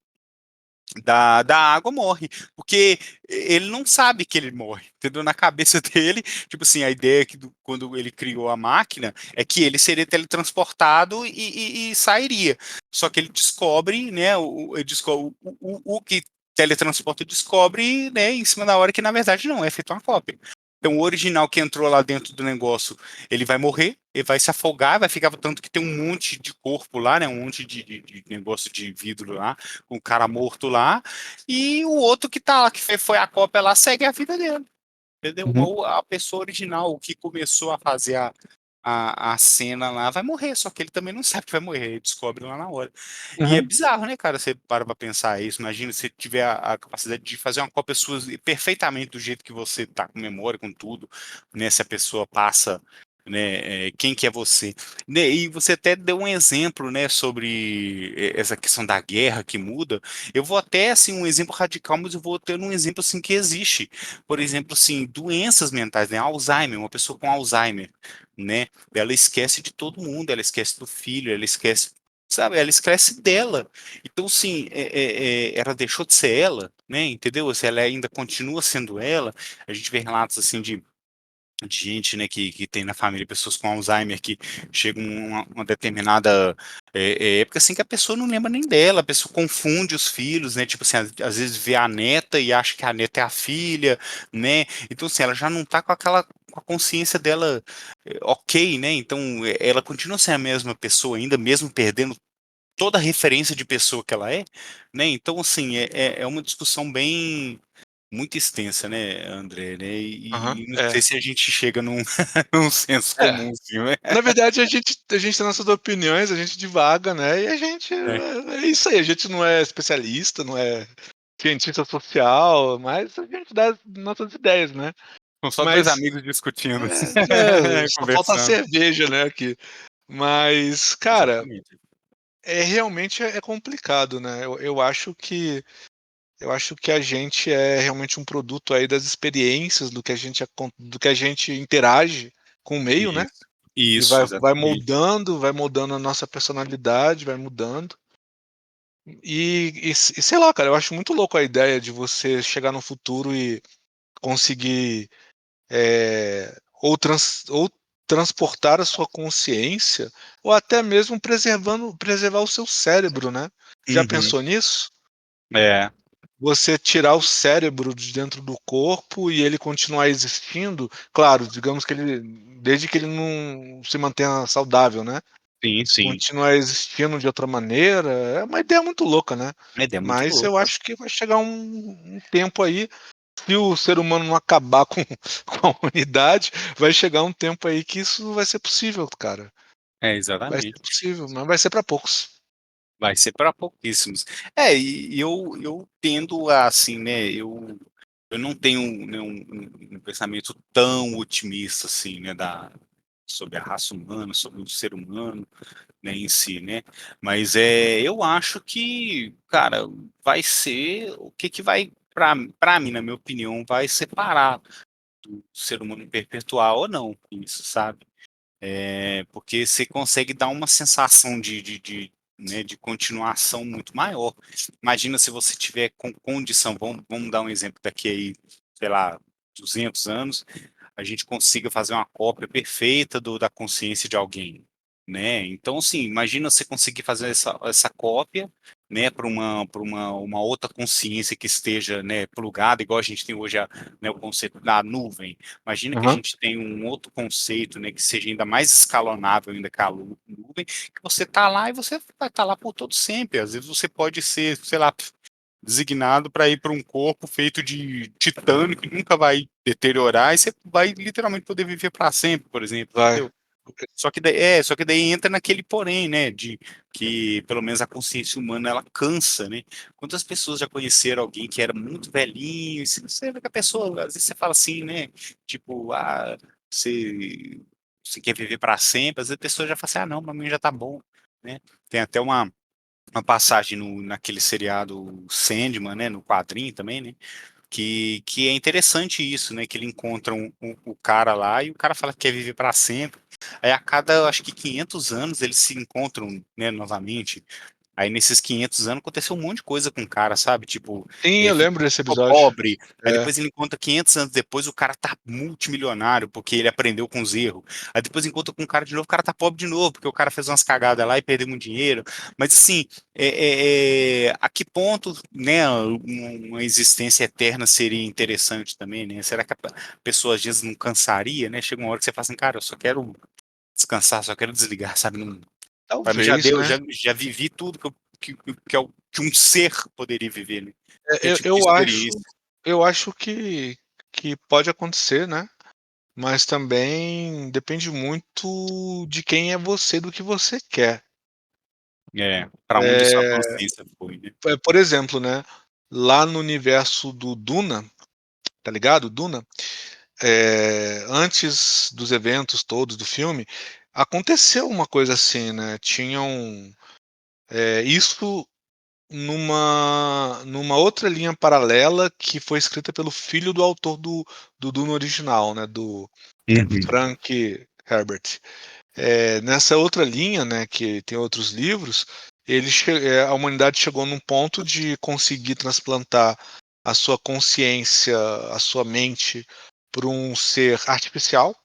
água morre, porque ele não sabe que ele morre, entendeu? Na cabeça dele, tipo assim, a ideia é que quando ele criou a máquina é que ele seria teletransportado e sairia. Só que ele descobre, né, ele descobre, o que teletransporta descobre, né, em cima da hora que na verdade não, é feito uma cópia. Então o original que entrou lá dentro do negócio, ele vai morrer, ele vai se afogar, vai ficar tanto que tem um monte de corpo lá, né, um monte de negócio de vidro lá, com o cara morto lá, e o outro que tá lá, que foi a cópia lá, segue a vida dele, entendeu?
Uhum,
Ou a pessoa original, o que começou a fazer a cena lá, vai morrer, só que ele também não sabe que vai morrer, ele descobre lá na hora. E é
uhum,
bizarro, né, cara? Você para pra pensar isso. Imagina se tiver a capacidade de fazer uma cópia sua perfeitamente do jeito que você tá, com memória, com tudo, né? Se a pessoa passa, né, quem que é você. Né, e você até deu um exemplo, né, sobre essa questão da guerra que muda. Eu vou até, assim, um exemplo radical, mas eu vou ter um exemplo, assim, que existe. Por exemplo, assim, doenças mentais, né? Alzheimer, uma pessoa com Alzheimer, né? Ela esquece de todo mundo, ela esquece do filho, ela esquece, sabe? Ela esquece dela. Então, sim, ela deixou de ser ela, né? Entendeu? Se ela ainda continua sendo ela, a gente vê relatos assim de gente, né, que tem na família pessoas com Alzheimer que chegam uma determinada época assim que a pessoa não lembra nem dela, a pessoa confunde os filhos, né, tipo assim, às vezes vê a neta e acha que a neta é a filha, né, então assim, ela já não tá com a consciência dela ok, né, então ela continua sendo a mesma pessoa ainda, mesmo perdendo toda a referência de pessoa que ela é, né, então assim, é uma discussão bem muito extensa, né, André, né?
aham,
E não sei
é.
se a gente chega num, num senso
É.
comum, assim, né?
Na verdade, a gente tem nossas opiniões, a gente divaga, né? E a gente
É.
é isso aí. A gente não é especialista, não é cientista social, mas a gente dá as nossas ideias, né?
São só dois
Mas
amigos discutindo,
só falta a
conversando.
cerveja, né? Aqui. Mas, cara,
Exatamente.
realmente é complicado, né? Eu acho que a gente é realmente um produto aí das experiências do que a gente interage com o meio, né?
Isso.
E
Isso,
vai
exatamente.
moldando a nossa personalidade, vai mudando. E sei lá, cara, eu acho muito louco a ideia de você chegar no futuro e conseguir ou transportar a sua consciência ou até mesmo preservar o seu cérebro, né? Já
Uhum.
pensou nisso?
É,
Você tirar o cérebro de dentro do corpo e ele continuar existindo, claro, digamos que ele, desde que ele não se mantenha saudável, né?
sim, sim.
Continuar existindo de outra maneira, é uma ideia muito louca, né?
A ideia é muito
Mas eu
louca.
acho que vai chegar um tempo aí, se o ser humano não acabar com, com a humanidade, vai chegar um tempo aí que isso vai ser possível, cara.
É,
Vai ser
exatamente.
possível, mas vai ser para poucos.
Vai ser para pouquíssimos. É, e eu tendo a, assim, né, eu não tenho, né, um pensamento tão otimista, assim, né, sobre a raça humana, sobre o ser humano, né, em si, né, mas eu acho que, cara, vai ser o que que vai, para mim, na minha opinião, vai separar do ser humano perpetuar ou não, isso, sabe? Porque você consegue dar uma sensação né, de continuação muito maior. Imagina se você tiver com condição, vamos dar um exemplo daqui aí, sei lá, 200 anos, a gente consiga fazer uma cópia perfeita da consciência de alguém, né? Então, assim, imagina você conseguir fazer essa cópia, né, uma outra consciência que esteja, né, plugada, igual a gente tem hoje né, o conceito da nuvem. Imagina que a
Aham.
gente tem um outro conceito, né, que seja ainda mais escalonável ainda que a nuvem, que você está lá e você vai estar lá por todo sempre. Às vezes você pode ser, sei lá, designado para ir para um corpo feito de titânio que nunca vai deteriorar e você vai literalmente poder viver para sempre, por exemplo,
Vai.
entendeu? Só que daí entra naquele porém, né, de que pelo menos a consciência humana ela cansa, né? Quantas pessoas já conheceram alguém que era muito velhinho, e você vê que a pessoa, às vezes você fala assim, né, tipo, você, você quer viver para sempre, às vezes a pessoa já fala assim, não, pra mim já tá bom, né? Tem até uma passagem naquele seriado Sandman, né, no quadrinho também, né, que é interessante isso, né, que ele encontra o cara lá e o cara fala que quer viver para sempre. Aí a cada, acho que 500 anos eles se encontram, né, novamente. Aí nesses 500 anos aconteceu um monte de coisa com o cara, sabe? Tipo,
Sim, eu lembro desse
ficou
episódio.
pobre. Aí
É.
depois ele encontra 500 anos depois, o cara tá multimilionário porque ele aprendeu com os erros. Aí depois encontra com o cara de novo, o cara tá pobre de novo porque o cara fez umas cagadas lá e perdeu muito dinheiro. Mas assim, a que ponto, né, uma existência eterna seria interessante também, né? Será que a pessoa às vezes não cansaria, né? Chega uma hora que você fala assim, cara, eu só quero descansar, só quero desligar, sabe? Não, para mim já
Talvez,
deu,
né?
já vivi tudo que um ser poderia viver, né?
É,
Qualquer tipo de experiência.
eu acho que pode acontecer, né? Mas também depende muito de quem é você, do que você quer.
Para onde sua
É,
consciência foi, né?
por exemplo, né? Lá no universo do Duna, tá ligado? Duna, antes dos eventos todos do filme, aconteceu uma coisa assim, né? Tinham isso numa outra linha paralela que foi escrita pelo filho do autor do Duna original, né? Do
Uhum.
Frank Herbert. Nessa outra linha, né, que tem outros livros, a humanidade chegou num ponto de conseguir transplantar a sua consciência, a sua mente para um ser artificial.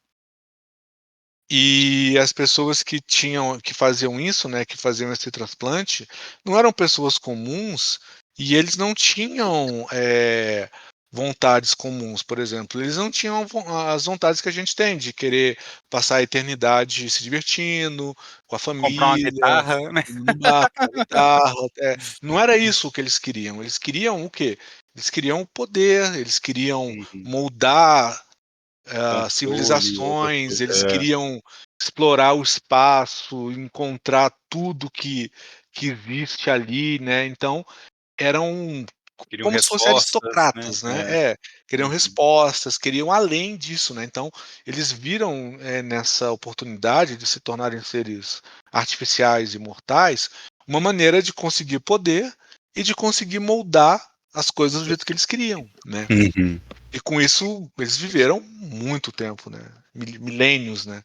E as pessoas que faziam isso, né, que faziam esse transplante, não eram pessoas comuns e eles não tinham vontades comuns, por exemplo. Eles não tinham as vontades que a gente tem de querer passar a eternidade se divertindo, com a
Comprar uma
família,
guitarra, né?
indo no bar, com a guitarra. Não era isso o que eles queriam. Eles queriam o quê? Eles queriam o poder, eles queriam
Uhum.
moldar
Controle, outras
civilizações,
coisas.
eles queriam explorar o espaço, encontrar tudo que existe ali, né? Então, eram
Queriam
como se fossem
respostas, né?
aristocratas, né? Queriam
Uhum.
respostas, queriam além disso, né? Então, eles viram nessa oportunidade de se tornarem seres artificiais e mortais uma maneira de conseguir poder e de conseguir moldar as coisas do jeito que eles queriam, né?
Uhum.
E com isso eles viveram muito tempo, né? Milênios, né?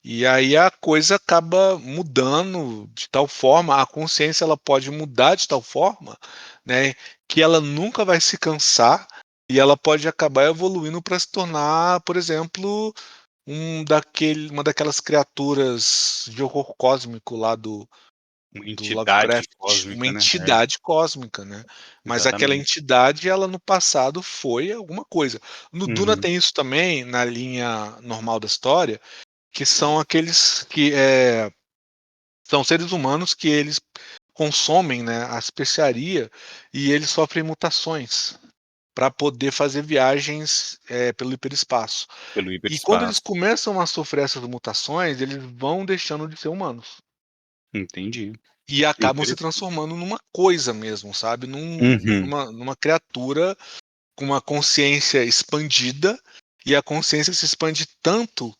E aí a coisa acaba mudando de tal forma, a consciência ela pode mudar de tal forma, né, que ela nunca vai se cansar e ela pode acabar evoluindo para se tornar, por exemplo, uma daquelas criaturas de horror cósmico lá
Uma
do
entidade
Lovecraft, uma
cósmica, né?
entidade cósmica, né. Mas aquela
Exatamente.
entidade, ela no passado foi alguma coisa. No Duna
Uhum.
tem isso também, na linha normal da história, que são aqueles que, são seres humanos que eles consomem, né, a especiaria e eles sofrem mutações para poder fazer viagens, pelo hiperespaço.
Pelo
E quando eles
hiperespaço.
começam a sofrer essas mutações, eles vão deixando de ser humanos.
Entendi.
E acabam se
Interessante.
transformando numa coisa mesmo, sabe,
Uhum.
numa criatura com uma consciência expandida, e a consciência se expande tanto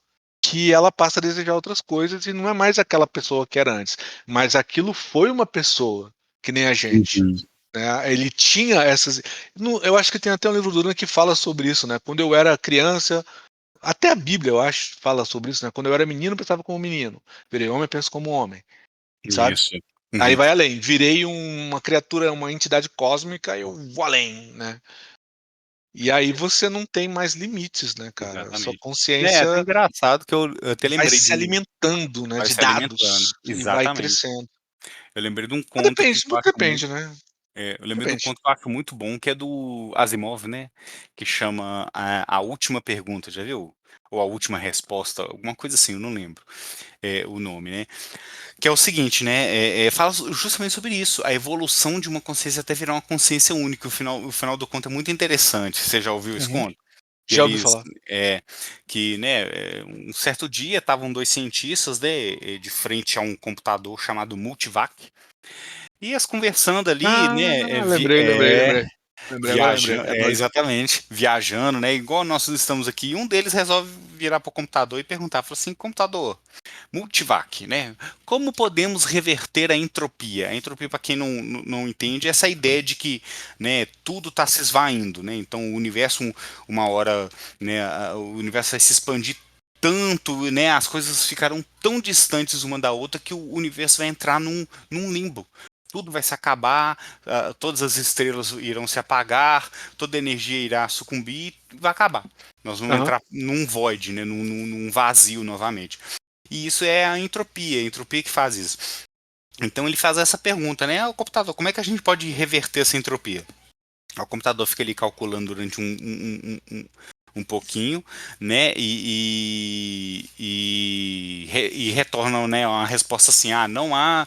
que ela passa a desejar outras coisas e não é mais aquela pessoa que era antes, mas aquilo foi uma pessoa, que nem a gente,
Uhum.
né, ele tinha essas eu acho que tem até um livro do Duna que fala sobre isso, né, quando eu era criança, até a Bíblia eu acho fala sobre isso, né, quando eu era menino eu pensava como menino, virei homem, penso como homem, sabe.
Isso.
Aí
Uhum.
vai além, virei uma criatura, uma entidade cósmica, eu vou além, né. E aí você não tem mais limites, né, cara, a sua
Exatamente. É até
consciência
engraçado que eu até
vai
lembrei de
se
um.
alimentando, né,
Vai
de
se alimentando.
dados e vai
Exatamente.
crescendo.
Eu lembrei de um
Mas
conto aqui que eu acho muito.
depende, né,
Eu lembrei de um
depende.
conto que eu acho muito bom, que é do Asimov, né, que chama A Última Pergunta, já viu? Ou A Última Resposta, alguma coisa assim, eu não lembro, o nome, né. Que é o seguinte, né, fala justamente sobre isso, a evolução de uma consciência até virar uma consciência única, o final do conto é muito interessante, você já ouviu esse
Uhum.
conto? Que
Já ouvi
eles
falar.
que, né, um certo dia estavam 2 cientistas, né, de frente a um computador chamado Multivac, e eles conversando ali, né,
Ah, lembrei, lembrei, lembrei. Lembrei, agora lembrei, é doido.
exatamente, viajando, né, igual nós estamos aqui, e um deles resolve virar para o computador e perguntar, falou assim: "Computador, Multivac, né? Como podemos reverter a entropia? A entropia, para quem não entende, é essa ideia de que, né, tudo está se esvaindo, né? Então o universo, uma hora, né, o universo vai se expandir tanto, né? As coisas ficarão tão distantes uma da outra que o universo vai entrar num limbo. Tudo vai se acabar, todas as estrelas irão se apagar, toda a energia irá sucumbir e vai acabar. Nós vamos
Aham.
entrar num void, né, num vazio novamente. E isso é a entropia que faz isso. Então ele faz essa pergunta, né? O computador, como é que a gente pode reverter essa entropia? O computador fica ali calculando durante um pouquinho, né? E retorna, né, uma resposta assim: ah, não há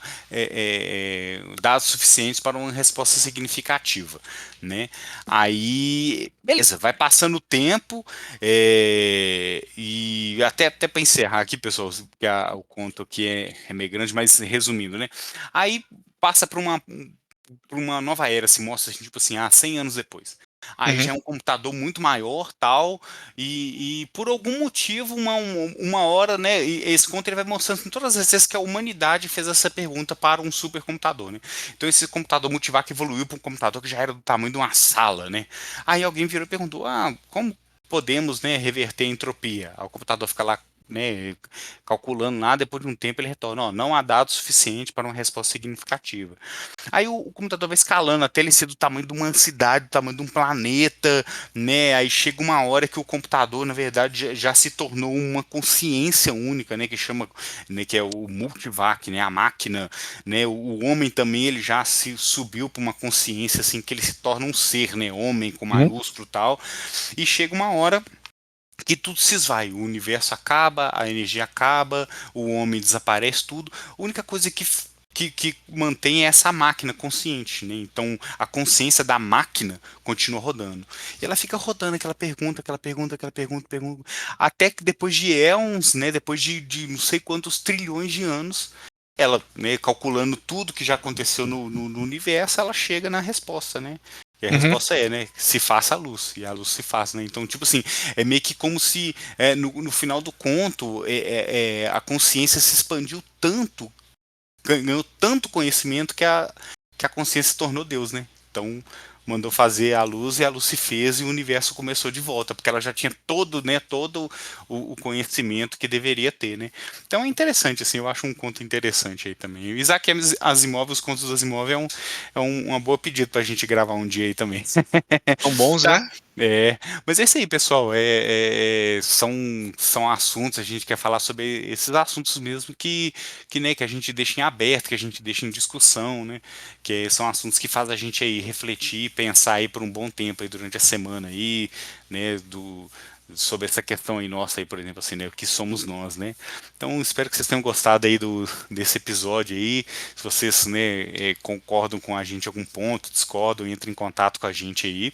dados suficientes para uma resposta significativa, né? Aí, beleza, vai passando o tempo, e até para encerrar aqui, pessoal, porque o conto aqui é meio grande, mas resumindo, né? Aí passa para uma nova era, se mostra assim, tipo assim, 100 anos depois. Aí
Uhum.
já é um computador muito maior, tal, e por algum motivo, uma hora, né, e esse conto ele vai mostrando em todas as vezes que a humanidade fez essa pergunta para um supercomputador, né? Então esse computador Multivac evoluiu para um computador que já era do tamanho de uma sala, né? Aí alguém virou e perguntou, como podemos, né, reverter a entropia? Aí o computador fica lá, né, calculando lá, depois de um tempo ele retorna, ó, não há dados suficientes para uma resposta significativa. Aí o computador vai escalando até ele ser do tamanho de uma cidade, do tamanho de um planeta, né? Aí chega uma hora que o computador, na verdade, já se tornou uma consciência única, né? Que chama, né? Que é o multivac, né? A máquina, né? O homem também ele já se subiu para uma consciência assim que ele se torna um ser, né? Homem com
Uhum.
maiúsculo e tal. E chega uma hora que tudo se esvai, o universo acaba, a energia acaba, o homem desaparece, tudo. A única coisa que mantém é essa máquina consciente, né? Então a consciência da máquina continua rodando. E ela fica rodando aquela pergunta, aquela pergunta, aquela pergunta, pergunta, até que depois de éons, né? Depois de não sei quantos trilhões de anos, ela, né, calculando tudo que já aconteceu no universo, ela chega na resposta, né? E a
Uhum.
resposta é, né, se faça a luz, e a luz se faz, né? Então, tipo assim, é meio que como se no final do conto a consciência se expandiu tanto, ganhou tanto conhecimento que a consciência se tornou Deus, né? Então, mandou fazer a luz e a luz se fez e o universo começou de volta, porque ela já tinha todo, né, todo o conhecimento que deveria ter, né? Então é interessante, assim, eu acho um conto interessante aí também. O Isaac Asimov, os contos do Asimov uma boa pedida pra gente gravar um dia aí também.
São bons,
Tá,
né?
É, mas é isso aí, pessoal. São assuntos, a gente quer falar sobre esses assuntos mesmo né, que a gente deixa em aberto, que a gente deixa em discussão, né? Que são assuntos que fazem a gente aí refletir, pensar aí por um bom tempo aí durante a semana aí, né? Sobre essa questão aí nossa aí, por exemplo, assim, né? O que somos nós, né? Então, espero que vocês tenham gostado aí desse episódio aí. Se vocês, né, concordam com a gente em algum ponto, discordam, entrem em contato com a gente aí.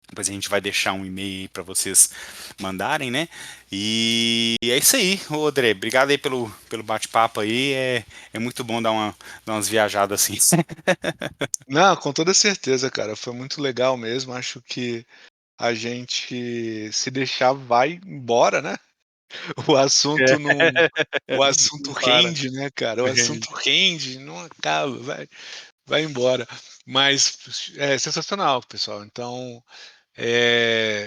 Depois a gente vai deixar um e-mail aí para vocês mandarem, né? E é isso aí, ô André. Obrigado aí pelo bate-papo aí. É muito bom dar umas viajadas assim.
Não, com toda certeza, cara. Foi muito legal mesmo. Acho que a gente, se deixar, vai embora, né? O assunto não. O assunto
Não para.
rende, né, cara? O assunto rende, não acaba, vai embora. Mas é sensacional, pessoal. Então,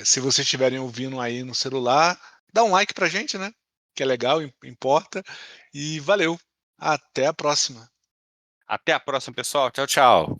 se vocês estiverem ouvindo aí no celular, dá um like pra gente, né? Que é legal, importa. E valeu. Até a próxima.
Até a próxima, pessoal. Tchau, tchau.